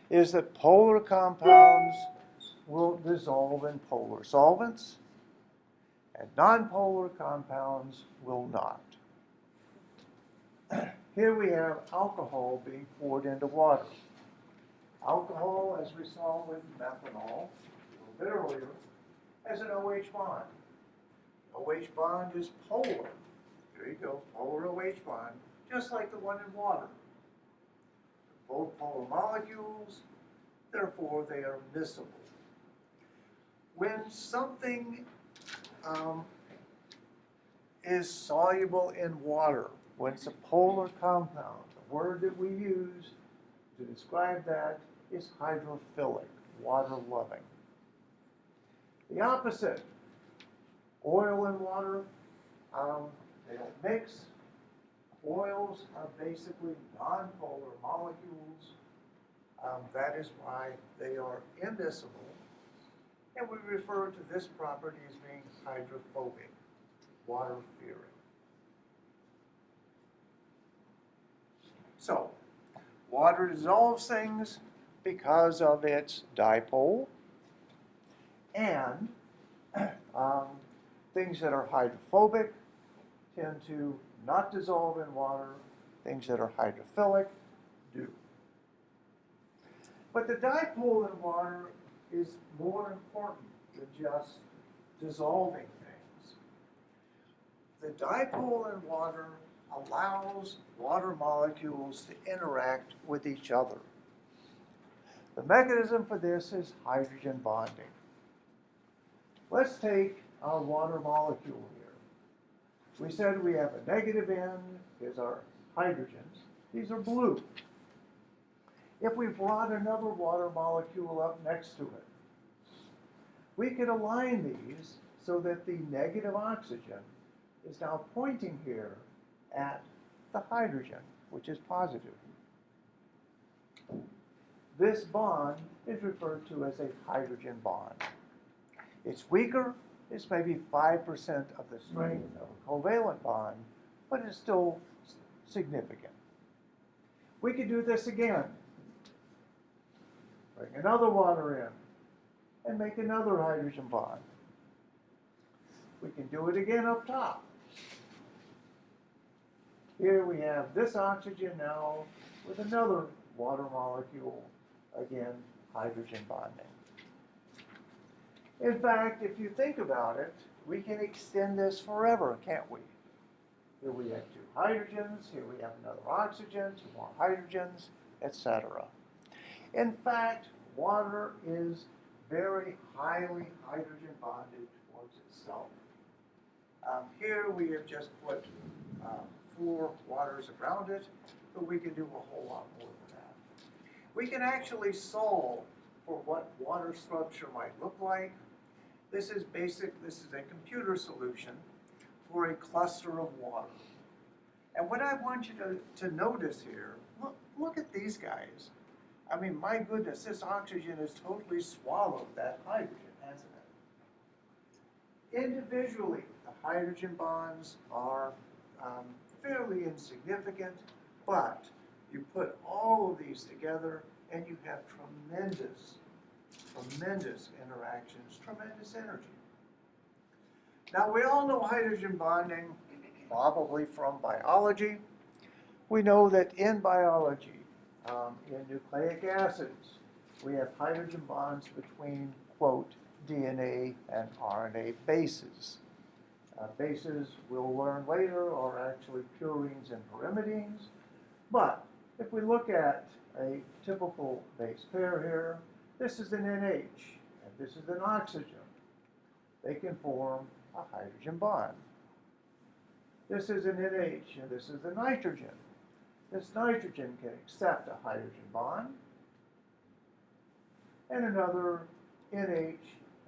is that polar compounds will dissolve in polar solvents, and nonpolar compounds will not. Here we have alcohol being poured into water. Alcohol, as we saw with methanol a little bit earlier, has an OH bond. OH bond is polar. There you go, polar OH bond, just like the one in water. Both polar molecules, therefore they are miscible. When something is soluble in water, when it's a polar compound, the word that we use to describe that is hydrophilic, water-loving. The opposite, oil and water, they don't mix. Oils are basically nonpolar molecules. That is why they are immiscible. And we refer to this property as being hydrophobic, water-fearing. So, water dissolves things because of its dipole, and things that are hydrophobic tend to not dissolve in water. Things that are hydrophilic do. But the dipole in water is more important than just dissolving things. The dipole in water allows water molecules to interact with each other. The mechanism for this is hydrogen bonding. Let's take our water molecule here. We said we have a negative end. Here's our hydrogens. These are blue. If we brought another water molecule up next to it, we could align these so that the negative oxygen is now pointing here at the hydrogen, which is positive. This bond is referred to as a hydrogen bond. It's weaker. It's maybe 5% of the strength of a covalent bond, but it's still significant. We could do this again. Bring another water in and make another hydrogen bond. We can do it again up top. Here we have this oxygen now with another water molecule, again, hydrogen bonding. In fact, if you think about it, we can extend this forever, can't we? Here we have 2 hydrogens, here we have another oxygen, 2 more hydrogens, etc. In fact, water is very highly hydrogen bonded towards itself. Here we have just put 4 waters around it, but we can do a whole lot more than that. We can actually solve for what water structure might look like. This is a computer solution for a cluster of water. And what I want you to notice here, look at these guys. I mean, my goodness, this oxygen has totally swallowed that hydrogen, hasn't it? Individually, the hydrogen bonds are fairly insignificant, but you put all of these together and you have tremendous interactions, tremendous energy. Now, we all know hydrogen bonding, probably from biology. We know that in biology, in nucleic acids, we have hydrogen bonds between, quote, DNA and RNA bases. Bases, we'll learn later, are actually purines and pyrimidines. But if we look at a typical base pair here, this is an NH, and this is an oxygen. They can form a hydrogen bond. This is an NH, and this is the nitrogen. This nitrogen can accept a hydrogen bond, and another NH,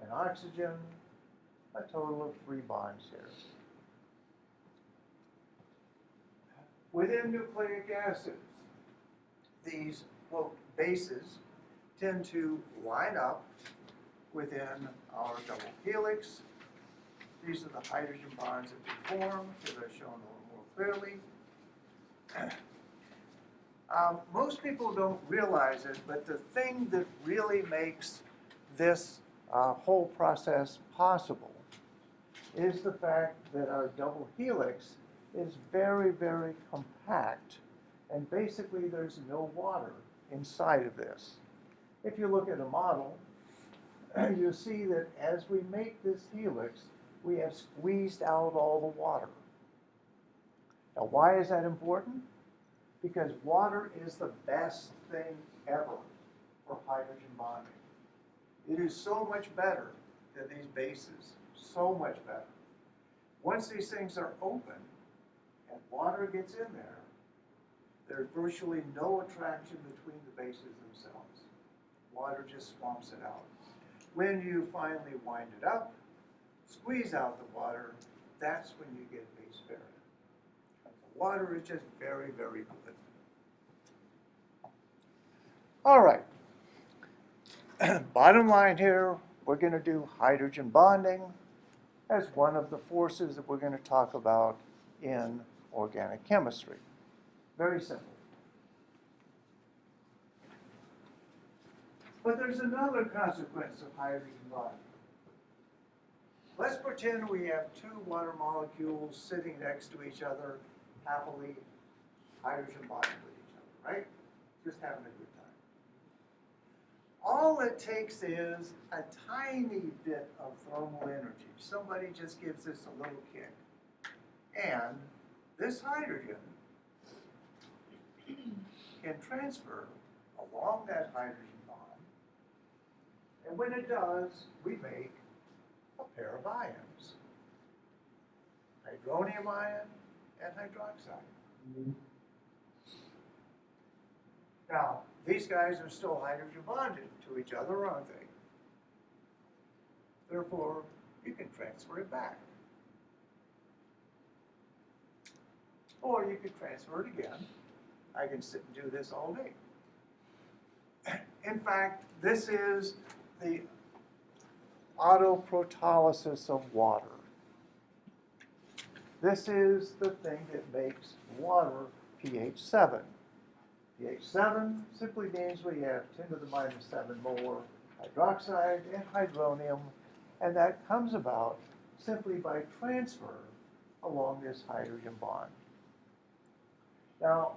an oxygen, a total of 3 bonds here. Within nucleic acids, these, quote, bases tend to line up within our double helix. These are the hydrogen bonds that we form, here they're shown a little more clearly. Most people don't realize it, but the thing that really makes this whole process possible is the fact that our double helix is very, very compact, and basically there's no water inside of this. If you look at a model, you'll see that as we make this helix, we have squeezed out all the water. Now, why is that important? Because water is the best thing ever for hydrogen bonding. It is so much better than these bases, so much better. Once these things are open and water gets in there, there's virtually no attraction between the bases themselves. Water just swamps it out. When you finally wind it up, squeeze out the water, that's when you get base pairing. The water is just very, very good. All right. Bottom line here, we're going to do hydrogen bonding as one of the forces that we're going to talk about in organic chemistry. Very simple. But there's another consequence of hydrogen bonding. let's pretend we have two water molecules sitting next to each other, happily hydrogen bonding with each other, right? Just having a good time. All it takes is a tiny bit of thermal energy. Somebody just gives this a little kick. And this hydrogen can transfer along that hydrogen bond. And when it does, we make a pair of ions. Hydronium ion and hydroxide. Now, these guys are still hydrogen bonded to each other, aren't they? Therefore, you can transfer it back. Or you could transfer it again. I can sit and do this all day. In fact, this is the auto-protolysis of water. This is the thing that makes water pH 7. pH 7 simply means we have 10 to the minus 7 more hydroxide and hydronium, and that comes about simply by transfer along this hydrogen bond. Now,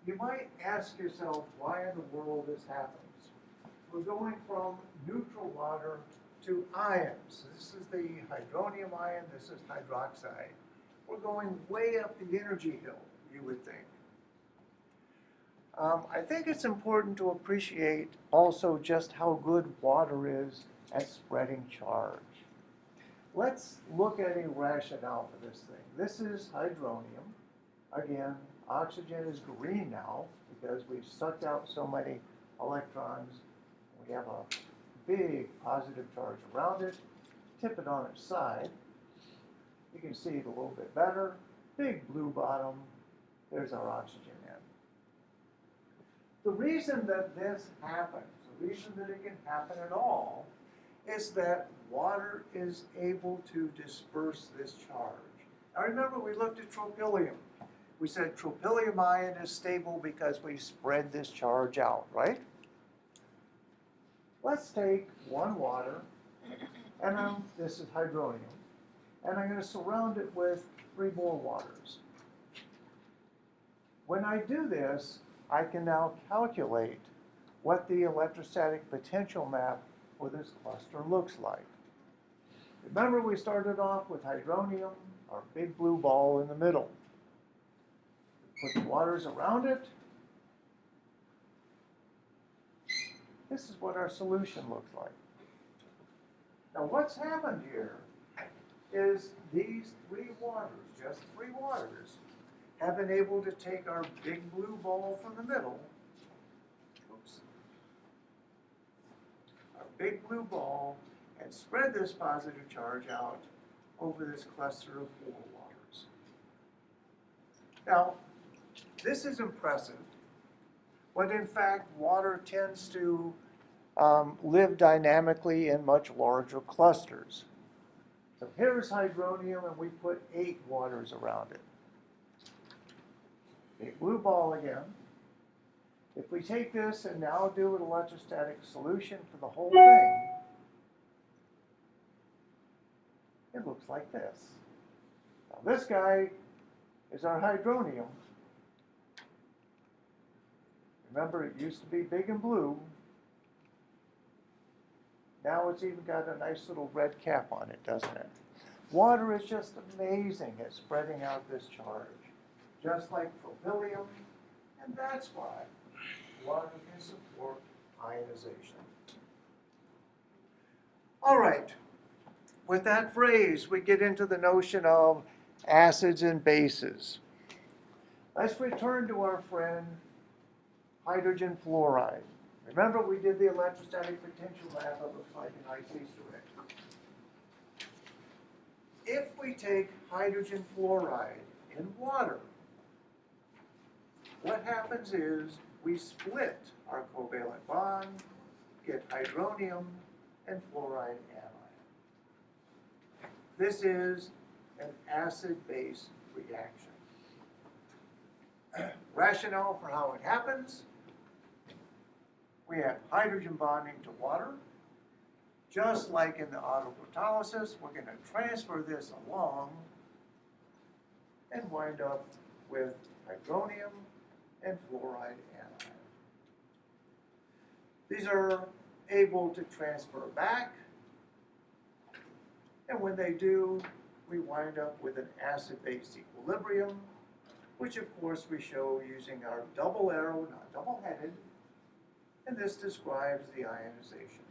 you might ask yourself why in the world this happens. We're going from neutral water to ions. This is the hydronium ion, this is hydroxide. We're going way up the energy hill, you would think. I think it's important to appreciate also just how good water is at spreading charge. Let's look at a rationale for this thing. This is hydronium. Again, oxygen is green now because we've sucked out so many electrons. We have a big positive charge around it. Tip it on its side. You can see it a little bit better. Big blue bottom. There's our oxygen end. The reason that this happens, the reason that it can happen at all, is that water is able to disperse this charge. Now remember, we looked at tropylium. We said tropylium ion is stable because we spread this charge out, right? Let's take one water, and this is hydronium, and I'm going to surround it with 3 more waters. When I do this, I can now calculate what the electrostatic potential map for this cluster looks like. Remember, we started off with hydronium, our big blue ball in the middle. Put the waters around it. This is what our solution looks like. Now what's happened here is these 3 waters, just 3 waters, have been able to take our big blue ball from the middle, our big blue ball, and spread this positive charge out over this cluster of 4 waters. Now, this is impressive, but in fact, water tends to live dynamically in much larger clusters. So here's hydronium, and we put 8 waters around it. Big blue ball again. If we take this and now do an electrostatic solution for the whole thing, it looks like this. Now this guy is our hydronium. Remember, it used to be big and blue. Now it's even got a nice little red cap on it, doesn't it? Water is just amazing at spreading out this charge, just like tropylium, and that's why water can support ionization. All right, with that phrase, we get into the notion of acids and bases. Let's return to our friend hydrogen fluoride. Remember, we did the electrostatic potential map. It looks like a nice Easter egg. If we take hydrogen fluoride in water, what happens is we split our covalent bond, get hydronium and fluoride anion. This is an acid-base reaction. Rationale for how it happens: we have hydrogen bonding to water. Just like in the auto-protolysis, we're going to transfer this along and wind up with hydronium and fluoride anion. These are able to transfer back, and when they do, we wind up with an acid-base equilibrium, which of course we show using our double arrow, not double-headed, and this describes the ionization.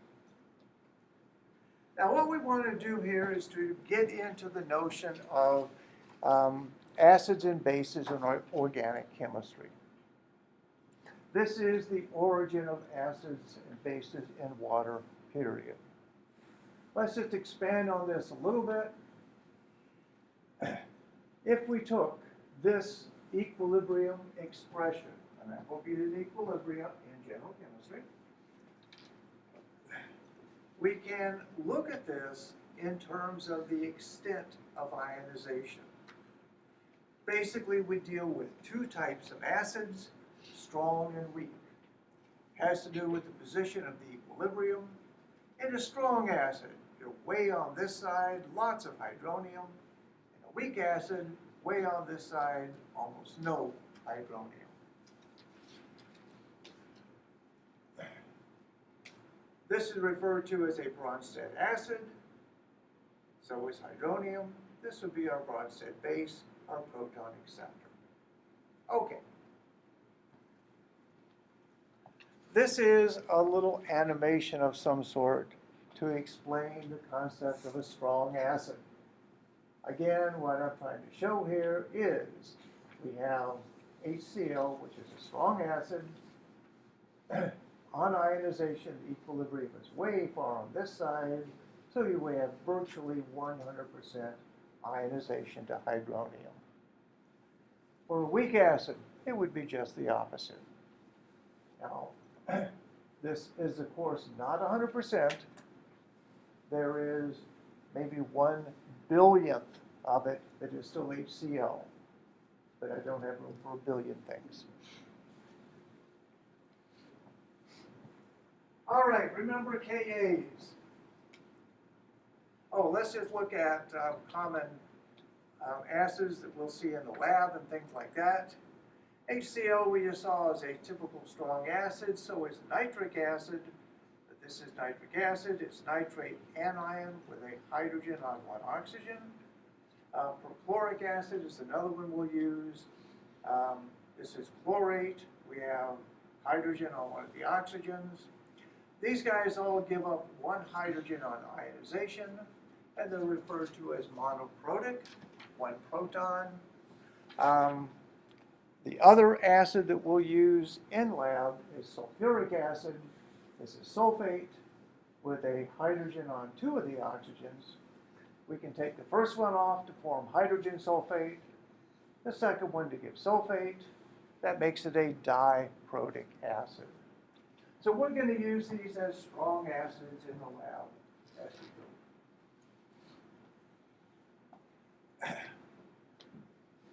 Now what we want to do here is to get into the notion of acids and bases in organic chemistry. This is the origin of acids and bases in water, period. Let's just expand on this a little bit. If we took this equilibrium expression, and I hope you did equilibrium in general chemistry, we can look at this in terms of the extent of ionization. Basically, we deal with two types of acids, strong and weak. It has to do with the position of the equilibrium. In a strong acid, you're way on this side, lots of hydronium. In a weak acid, way on this side, almost no hydronium. This is referred to as a Bronsted acid. So is hydronium. This would be our Bronsted base, our proton acceptor. Okay. This is a little animation of some sort to explain the concept of a strong acid. Again, what I'm trying to show here is we have HCl, which is a strong acid. On ionization, the equilibrium is way far on this side, so you will have virtually 100% ionization to hydronium. For a weak acid, it would be just the opposite. Now, this is, of course, not 100%. There is maybe 1/1000th of it that is still HCl, but I don't have room for a billion things. All right, remember KAs. Oh, let's just look at common acids that we'll see in the lab and things like that. HCl we just saw is a typical strong acid, so is nitric acid. But this is nitric acid. It's nitrate anion with a hydrogen on one oxygen. Perchloric acid is another one we'll use. This is chlorate. We have hydrogen on one of the oxygens. These guys all give up one hydrogen on ionization, and they're referred to as monoprotic, one proton. The other acid that we'll use in lab is sulfuric acid. This is sulfate with a hydrogen on two of the oxygens. We can take the first one off to form hydrogen sulfate, the second one to give sulfate. That makes it a diprotic acid. So we're going to use these as strong acids in the lab as we go.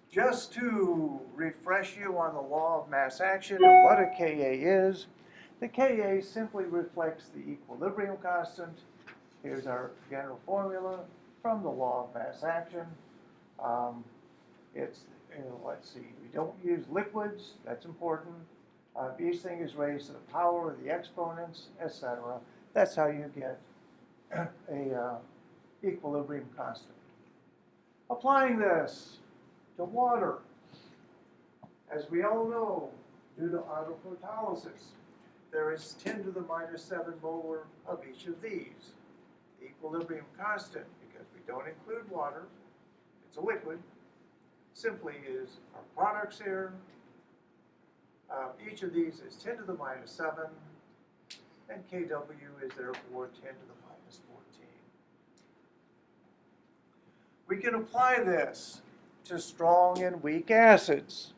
Just to refresh you on the law of mass action and what a Ka is, the Ka simply reflects the equilibrium constant. Here's our general formula from the law of mass action. Let's see, we don't use liquids, that's important. Each thing is raised to the power of the exponents, etc. That's how you get a equilibrium constant. Applying this to water, as we all know, due to auto-protolysis, there is 10 to the minus 7 molar of each of these. The equilibrium constant, because we don't include water, it's a liquid, simply is our products here. Each of these is 10 to the minus 7, and Kw is therefore 10 to the minus 14. We can apply this to strong and weak acids.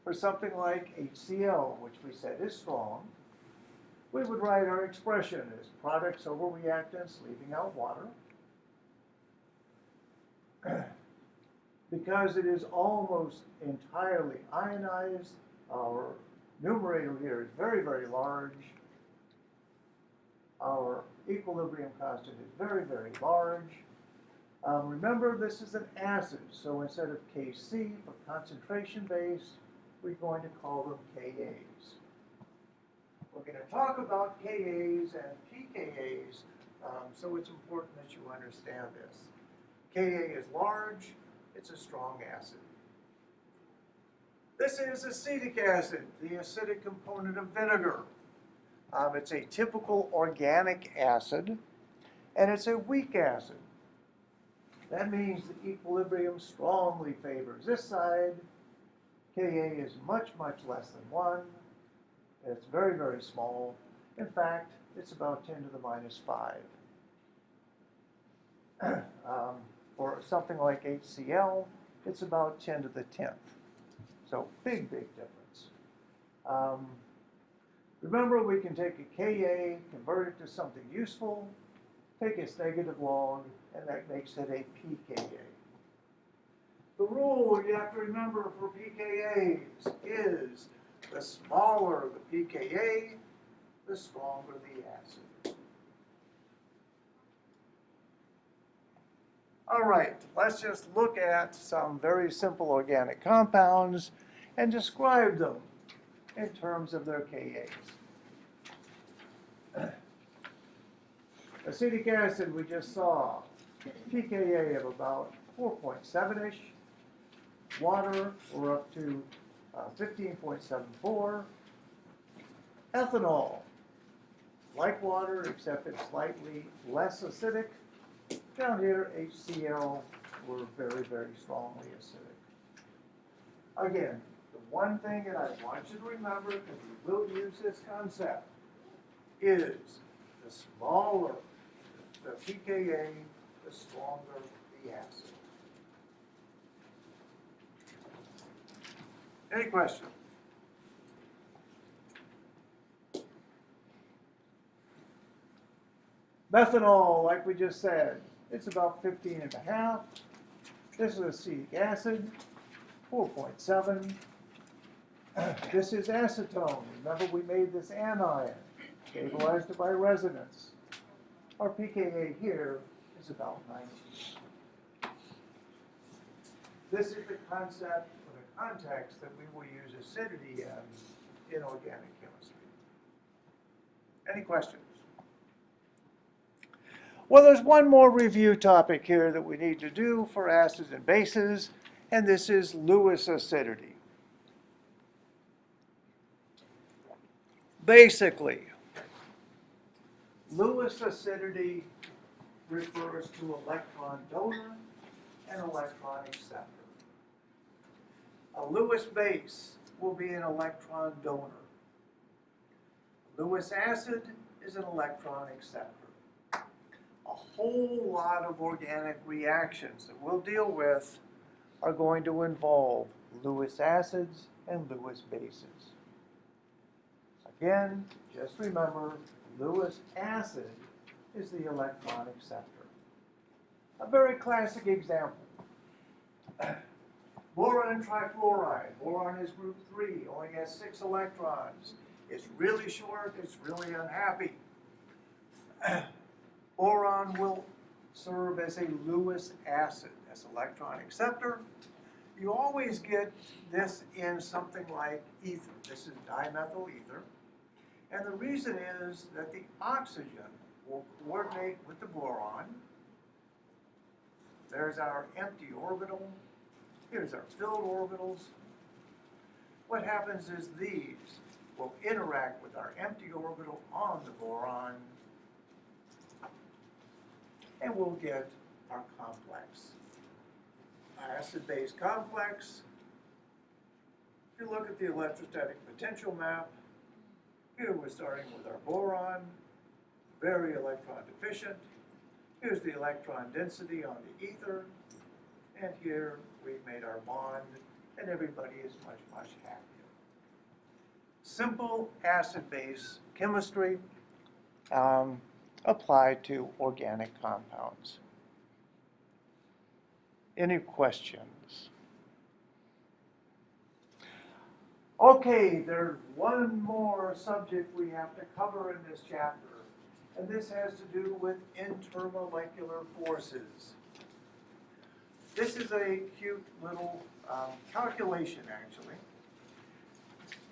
For something like HCl, which we said is strong, we would write our expression as products over reactants leaving out water. Because it is almost entirely ionized, our numerator here is very, very large. Our equilibrium constant is very, very large. Remember, this is an acid, so instead of Kc for concentration base, we're going to call them Kas. We're going to talk about Kas and pKas, so it's important that you understand this. Ka is large, it's a strong acid. This is acetic acid, the acidic component of vinegar. It's a typical organic acid, and it's a weak acid. That means the equilibrium strongly favors this side. Ka is much, much less than 1. It's very, very small. In fact, it's about 10 to the minus 5. For something like HCl, it's about 10 to the 10th. So big, big difference. Remember, we can take a Ka, convert it to something useful, take its negative log, and that makes it a pKa. The rule you have to remember for pKas is the smaller the pKa, the stronger the acid. All right, let's just look at some very simple organic compounds and describe them in terms of their Kas. Acetic acid we just saw, pKa of about 4.7-ish. Water, we're up to 15.74. Ethanol, like water, except it's slightly less acidic. Down here, HCl, we're very, very strongly acidic. Again, the one thing that I want you to remember, because we will use this concept, is the smaller the pKa, the stronger the acid. Any questions? Methanol, like we just said, it's about 15.5. This is acetic acid, 4.7. This is acetone. Remember, we made this anion, stabilized it by resonance. Our pKa here is about 19. This is the concept or the context that we will use acidity in organic chemistry. Any questions? Well, there's one more review topic here that we need to do for acids and bases, and this is Lewis acidity. Basically, Lewis acidity refers to electron donor and electron acceptor. A Lewis base will be an electron donor. Lewis acid is an electron acceptor. A whole lot of organic reactions that we'll deal with are going to involve Lewis acids and Lewis bases. Again, just remember, Lewis acid is the electron acceptor. A very classic example. Boron trifluoride. Boron is group 3, only has 6 electrons. It's really short, it's really unhappy. Boron will serve as a Lewis acid, as electron acceptor. You always get this in something like ether. This is dimethyl ether. And the reason is that the oxygen will coordinate with the boron. There's our empty orbital. Here's our filled orbitals. What happens is these will interact with our empty orbital on the boron, and we'll get our complex. Acid-base complex. If you look at the electrostatic potential map, here we're starting with our boron, very electron deficient. Here's the electron density on the ether, and here we've made our bond, and everybody is much, much happier. Simple acid-base chemistry applied to organic compounds. Any questions? Okay, there's one more subject we have to cover in this chapter, and this has to do with intermolecular forces. This is a cute little calculation, actually.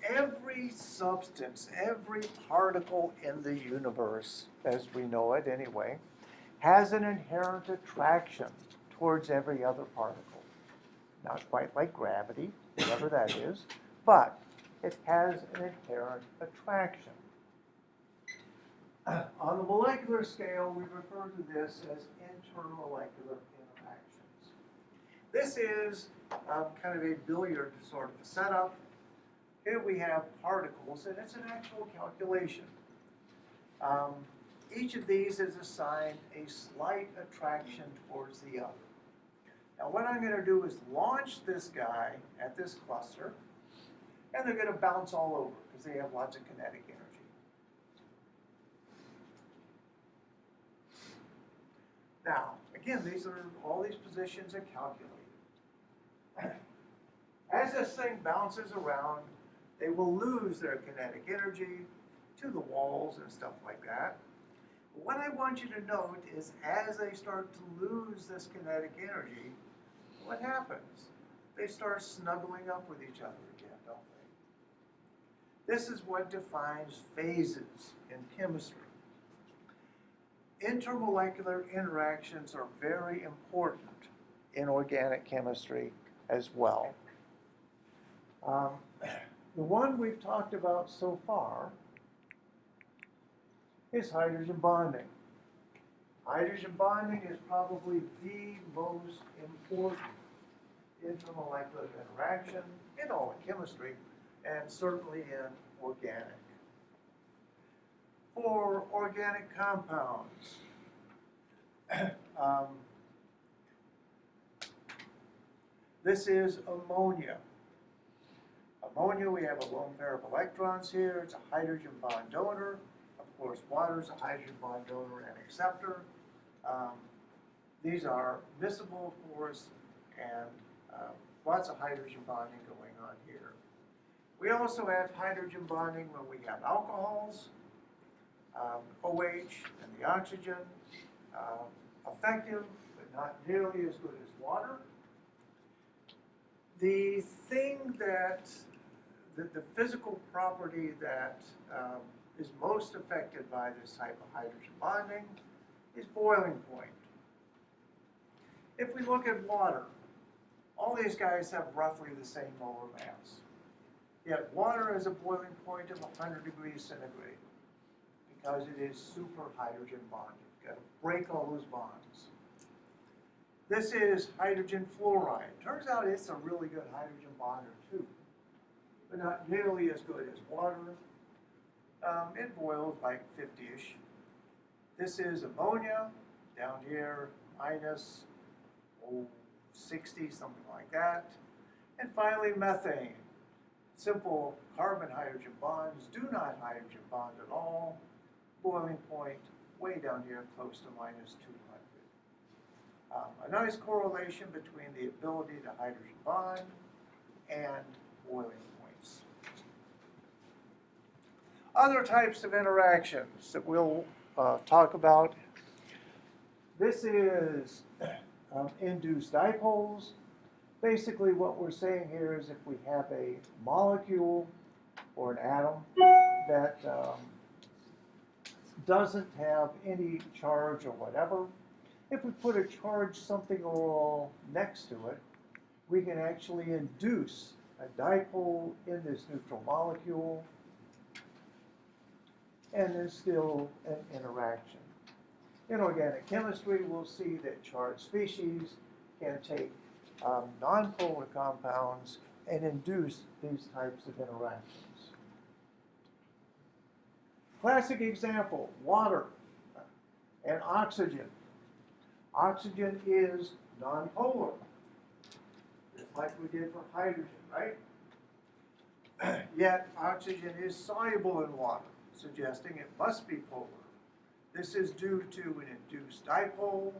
Every substance, every particle in the universe, as we know it anyway, has an inherent attraction towards every other particle. Not quite like gravity, whatever that is, but it has an inherent attraction. On the molecular scale, we refer to this as intermolecular interactions. This is kind of a billiard sort of a setup. Here we have particles, and it's an actual calculation. Each of these is assigned a slight attraction towards the other. Now what I'm going to do is launch this guy at this cluster, and they're going to bounce all over because they have lots of kinetic energy. Now, again, all these positions are calculated. As this thing bounces around, they will lose their kinetic energy to the walls and stuff like that. What I want you to note is as they start to lose this kinetic energy, what happens? They start snuggling up with each other again, don't they? This is what defines phases in chemistry. Intermolecular interactions are very important in organic chemistry as well. The one we've talked about so far is hydrogen bonding. Hydrogen bonding is probably the most important intermolecular interaction in all of chemistry, and certainly in organic. For organic compounds, this is ammonia. Ammonia, we have a lone pair of electrons here. It's a hydrogen bond donor. Of course, water is a hydrogen bond donor and acceptor. These are miscible, of course, and lots of hydrogen bonding going on here. We also have hydrogen bonding when we have alcohols, OH and the oxygen, effective, but not nearly as good as water. The thing that, the physical property that is most affected by this type of hydrogen bonding is boiling point. If we look at water, all these guys have roughly the same molar mass. Yet water has a boiling point of 100 degrees centigrade because it is super hydrogen bonded. You've got to break all those bonds. This is hydrogen fluoride. Turns out it's a really good hydrogen bonder too, but not nearly as good as water. It boils like 50-ish. This is ammonia, down here, minus 60, something like that. And finally, methane. Simple carbon-hydrogen bonds do not hydrogen bond at all. Boiling point way down here, close to minus 200. A nice correlation between the ability to hydrogen bond and boiling points. Other types of interactions that we'll talk about. This is induced dipoles. Basically what we're saying here is if we have a molecule or an atom that doesn't have any charge or whatever, if we put a charged something all next to it, we can actually induce a dipole in this neutral molecule, and there's still an interaction. In organic chemistry, we'll see that charged species can take nonpolar compounds and induce these types of interactions. Classic example, water and oxygen. Oxygen is nonpolar, just like we did for hydrogen, right? Yet oxygen is soluble in water, suggesting it must be polar. This is due to an induced dipole.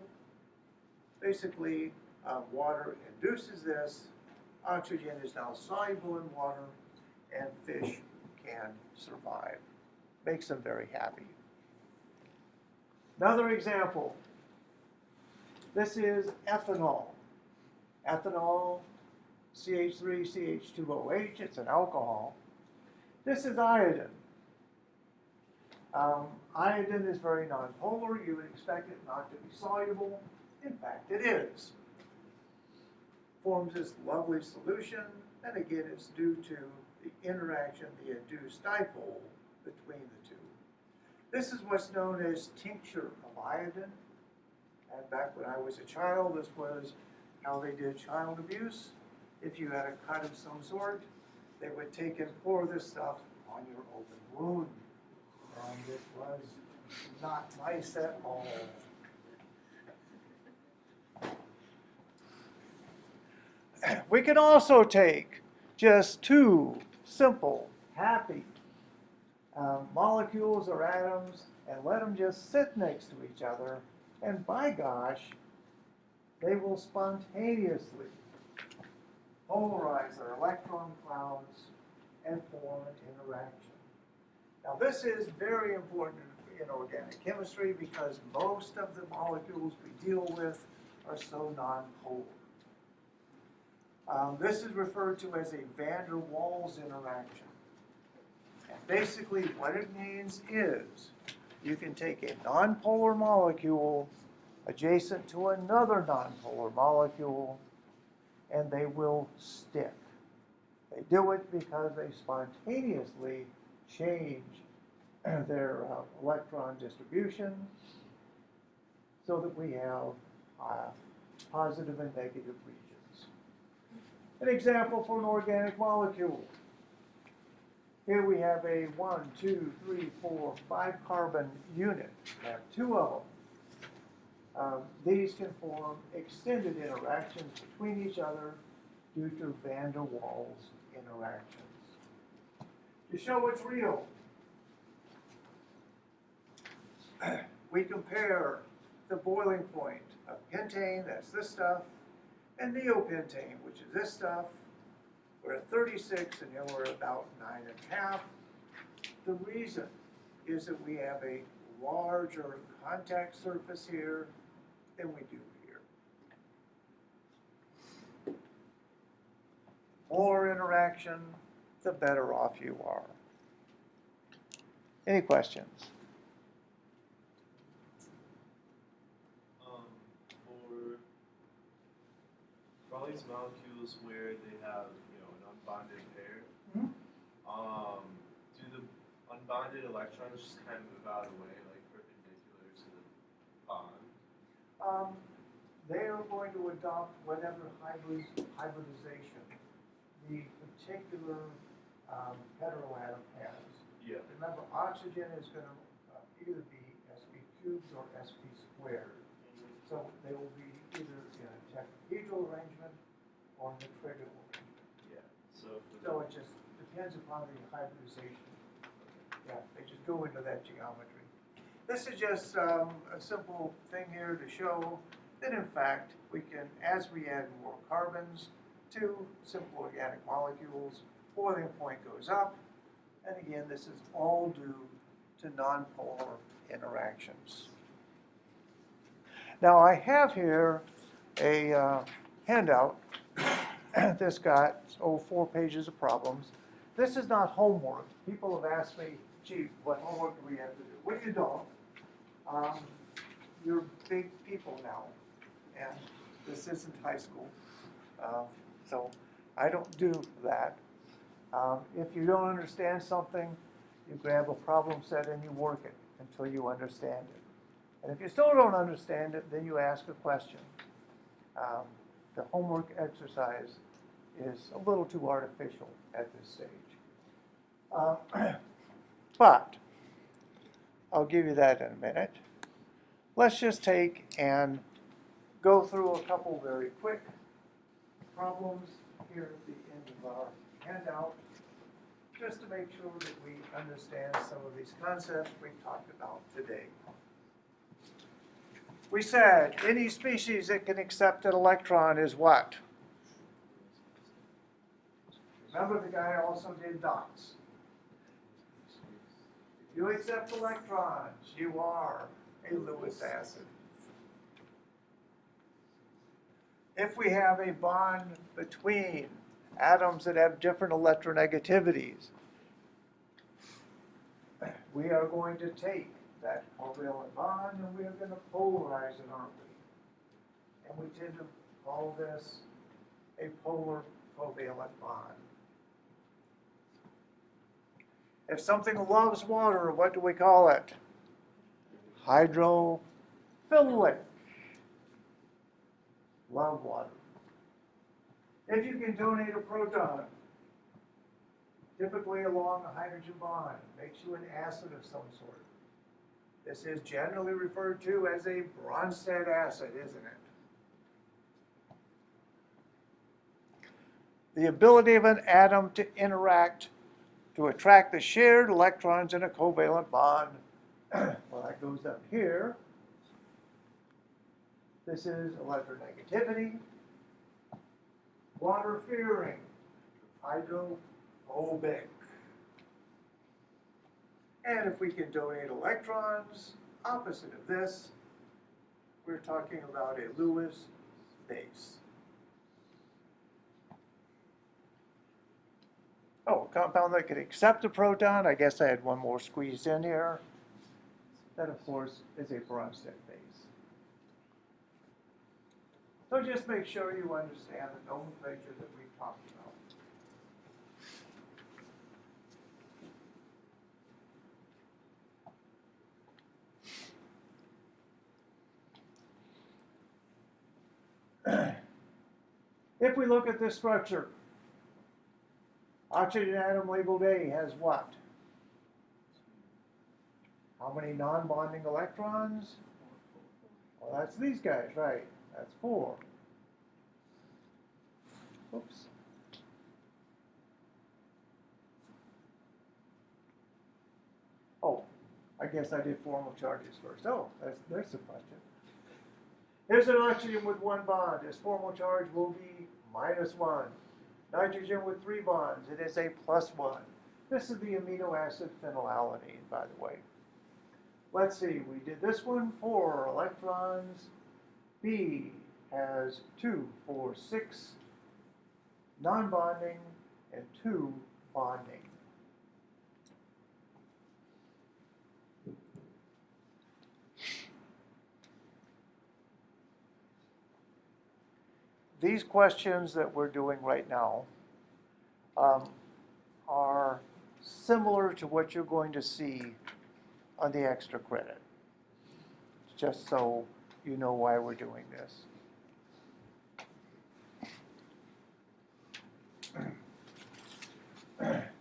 Basically, water induces this. Oxygen is now soluble in water, and fish can survive. Makes them very happy. Another example. This is ethanol. Ethanol, CH3CH2OH, it's an alcohol. This is iodine. Iodine is very nonpolar. You would expect it not to be soluble. In fact, it is. Forms this lovely solution, and again, it's due to the interaction, the induced dipole between the two. This is what's known as tincture of iodine. And back when I was a child, this was how they did child abuse. If you had a cut of some sort, they would take and pour this stuff on your open wound. And it was not nice at all. We can also take just two simple, happy molecules or atoms and let them just sit next to each other, and by gosh, they will spontaneously polarize their electron clouds and form an interaction. Now this is very important in organic chemistry because most of the molecules we deal with are so nonpolar. This is referred to as a van der Waals interaction. And basically what it means is you can take a nonpolar molecule adjacent to another nonpolar molecule and they will stick. They do it because they spontaneously change their electron distribution so that we have positive and negative regions. An example for an organic molecule. Here we have a 1, 2, 3, 4, 5 carbon unit. We have two of them. These can form extended interactions between each other due to van der Waals interactions. To show it's real, we compare the boiling point of pentane, that's this stuff, and neopentane, which is this stuff. We're at 36, and here we're about 9.5. The reason is that we have a larger contact surface here than we do here. More interaction, the better off you are. Any questions? For all these molecules where they have, an unbonded pair, Mm-hmm. Do the unbonded electrons just kind of move out of the way, like perpendicular to the bond? They are going to adopt whatever hybridization the particular heteroatom has. Yeah. Remember, oxygen is going to either be sp cubed or sp squared. So they will be either in a tetrahedral arrangement or in a trigonal arrangement. Yeah. So it just depends upon the hybridization. Yeah, they just go into that geometry. This is just a simple thing here to show that in fact we can, as we add more carbons to simple organic molecules, boiling point goes up. And again, this is all due to nonpolar interactions. Now I have here a handout that's got, 4 pages of problems. This is not homework. People have asked me, gee, what homework do we have to do? Well, you don't. You're big people now, and this isn't high school. So I don't do that. If you don't understand something, you grab a problem set and you work it until you understand it. And if you still don't understand it, then you ask a question. The homework exercise is a little too artificial at this stage. But I'll give you that in a minute. Let's just take and go through a couple very quick problems here at the end of our handout, just to make sure that we understand some of these concepts we've talked about today. We said any species that can accept an electron is what? Remember, the guy also did dots. If you accept electrons, you are a Lewis acid. If we have a bond between atoms that have different electronegativities, we are going to take that covalent bond and we are going to polarize it, aren't we? And we tend to call this a polar covalent bond. If something loves water, what do we call it? Hydrophilic. Love water. If you can donate a proton, typically along a hydrogen bond, makes you an acid of some sort. This is generally referred to as a Bronsted acid, isn't it? The ability of an atom to interact, to attract the shared electrons in a covalent bond, well, that goes up here. This is electronegativity, water fearing, hydrophobic. And if we can donate electrons, opposite of this, we're talking about a Lewis base. Oh, a compound that could accept a proton. I guess I had one more squeezed in here. That, of course, is a Bronsted base. So just make sure you understand the nomenclature that we've talked about. If we look at this structure, oxygen atom labeled A has what? How many non-bonding electrons? Well, that's these guys, right? That's 4. Oops. Oh, I guess I did formal charges first. Oh, there's the question. Here's an oxygen with 1 bond. Its formal charge will be -1. Nitrogen with 3 bonds. It is a +1. This is the amino acid phenylalanine, by the way. Let's see, we did this one, 4 electrons. B has 2, 4, 6 non-bonding and 2 bonding. These questions that we're doing right now are similar to what you're going to see on the extra credit, just so you know why we're doing this.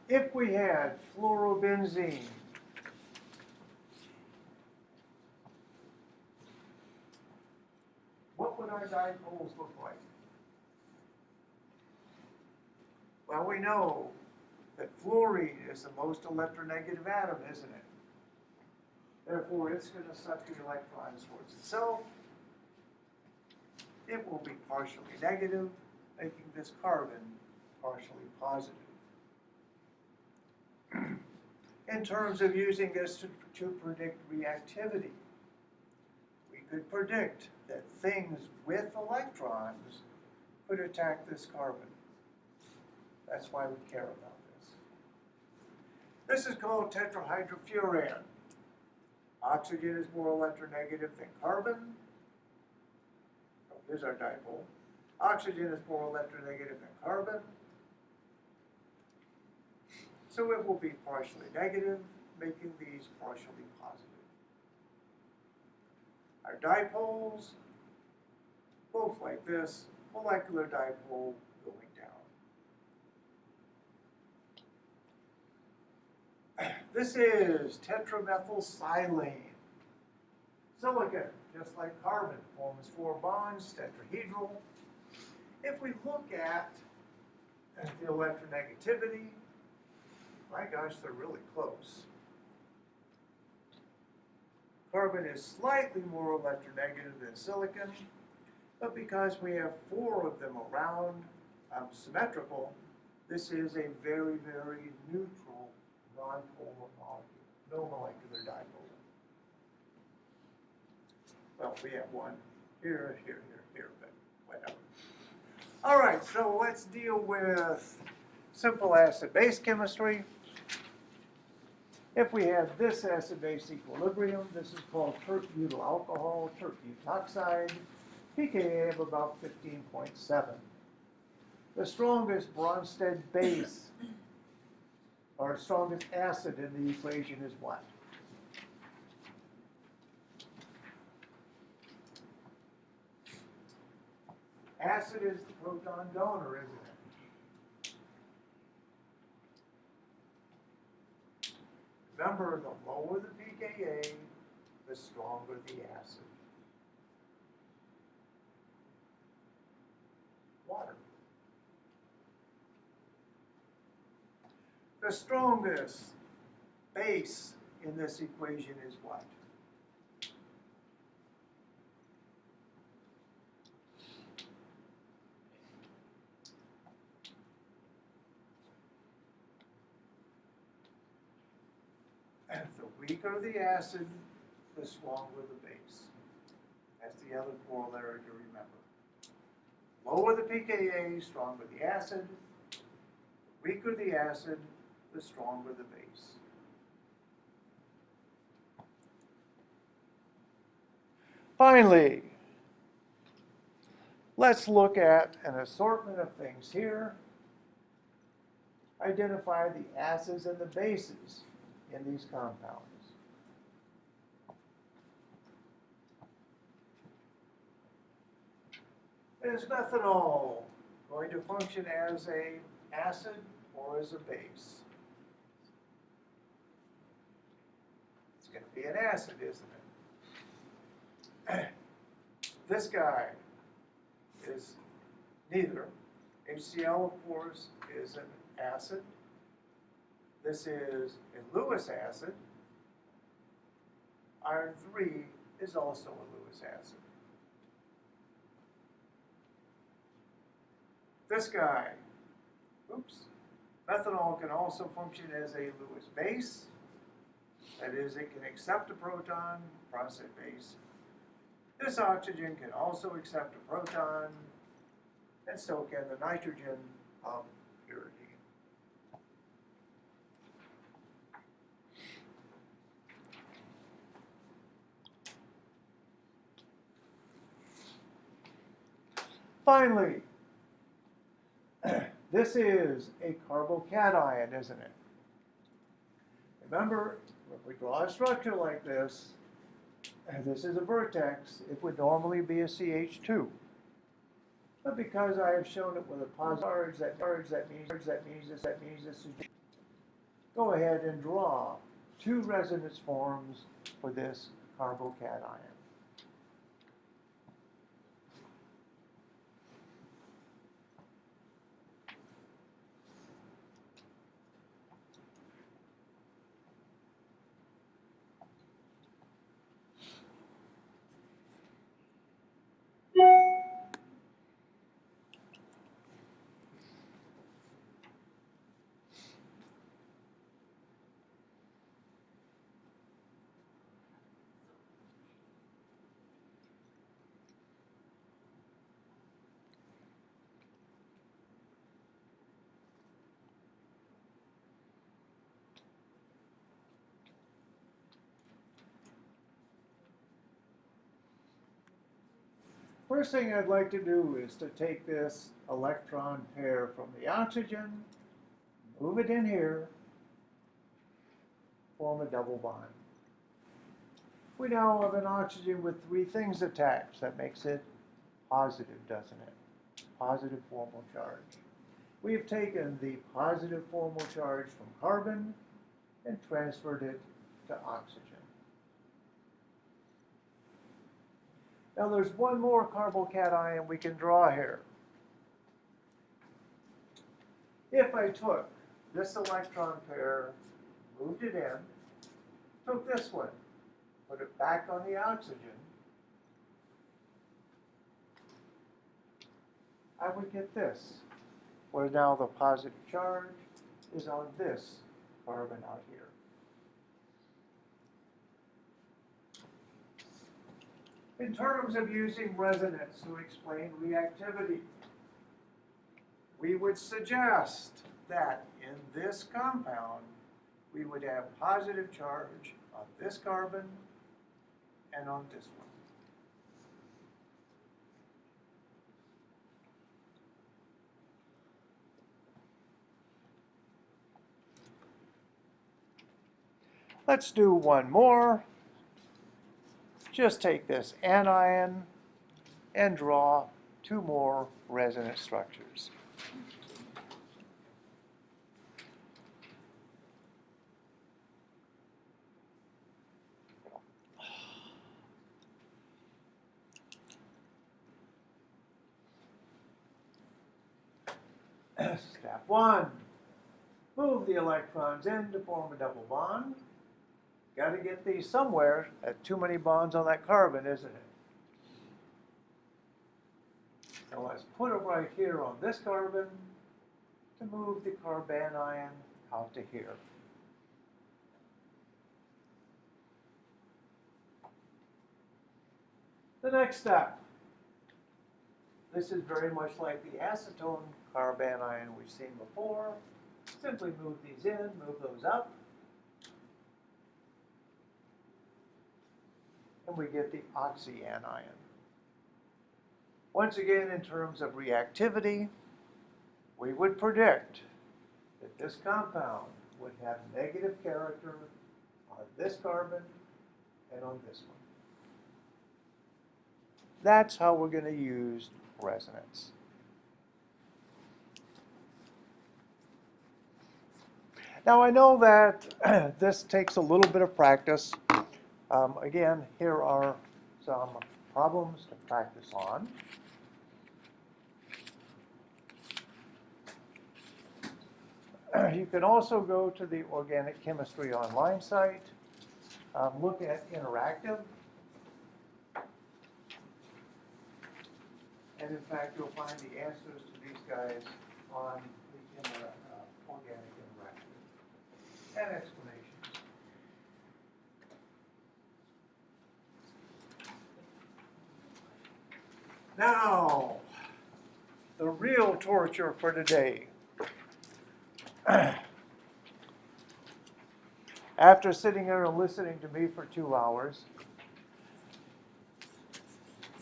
If we had fluorobenzene, what would our dipoles look like? Well, we know that fluorine is the most electronegative atom, isn't it? Therefore, it's going to suck the electrons towards itself. It will be partially negative, making this carbon partially positive. In terms of using this to predict reactivity, we could predict that things with electrons could attack this carbon. That's why we care about this. This is called tetrahydrofuran. Oxygen is more electronegative than carbon. Oh, here's our dipole. Oxygen is more electronegative than carbon. So it will be partially negative, making these partially positive. Our dipoles, both like this, molecular dipole going down. This is tetramethylsilane. Silicon, just like carbon, forms 4 bonds, tetrahedral. If we look at the electronegativity, my gosh, they're really close. Carbon is slightly more electronegative than silicon, but because we have 4 of them around, symmetrical, this is a very, very neutral, non-polar molecule, no molecular dipole. well, we have one here, but whatever. All right, so let's deal with simple acid-base chemistry. If we have this acid-base equilibrium, this is called tert-butyl alcohol, tert-butoxide, pKa of about 15.7. The strongest Bronsted base, or strongest acid in the equation is what? Acid is the proton donor, isn't it? Remember, the lower the pKa, the stronger the acid. Water. The strongest base in this equation is what? And the weaker the acid, the stronger the base. That's the other corollary to remember. Lower the pKa, stronger the acid. The weaker the acid, the stronger the base. Finally, let's look at an assortment of things here. Identify the acids and the bases in these compounds. Is methanol going to function as an acid or as a base? It's going to be an acid, isn't it? This guy is neither. HCl, of course, is an acid. This is a Lewis acid. Iron 3 is also a Lewis acid. This guy, methanol can also function as a Lewis base. That is, it can accept a proton, Bronsted base. This oxygen can also accept a proton, and so can the nitrogen of purity. Finally, this is a carbocation, isn't it? Remember, if we draw a structure like this, and this is a vertex, it would normally be a CH2. But because I have shown it with a positive charge, that means this is. Go ahead and draw two resonance forms for this carbocation. First thing I'd like to do is to take this electron pair from the oxygen, move it in here, form a double bond. We now have an oxygen with three things attached. That makes it positive, doesn't it? Positive formal charge. We have taken the positive formal charge from carbon and transferred it to oxygen. Now there's one more carbocation we can draw here. If I took this electron pair, moved it in, took this one, put it back on the oxygen, I would get this, where now the positive charge is on this carbon out here. In terms of using resonance to explain reactivity, we would suggest that in this compound, we would have positive charge on this carbon and on this one. Let's do one more. Just take this anion and draw two more resonance structures. Step one, move the electrons in to form a double bond. Got to get these somewhere. That's too many bonds on that carbon, isn't it? So let's put it right here on this carbon to move the carbanion out to here. The next step. This is very much like the acetone carbanion we've seen before. Simply move these in, move those up. And we get the oxyanion. Once again, in terms of reactivity, we would predict that this compound would have negative character on this carbon and on this one. That's how we're going to use resonance. Now I know that this takes a little bit of practice. Again, here are some problems to practice on. You can also go to the Organic Chemistry Online site, look at interactive, and in fact you'll find the answers to these guys on the Organic Interactive and explanations. Now, the real torture for today. After sitting here and listening to me for 2 hours,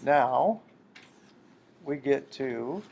now we get to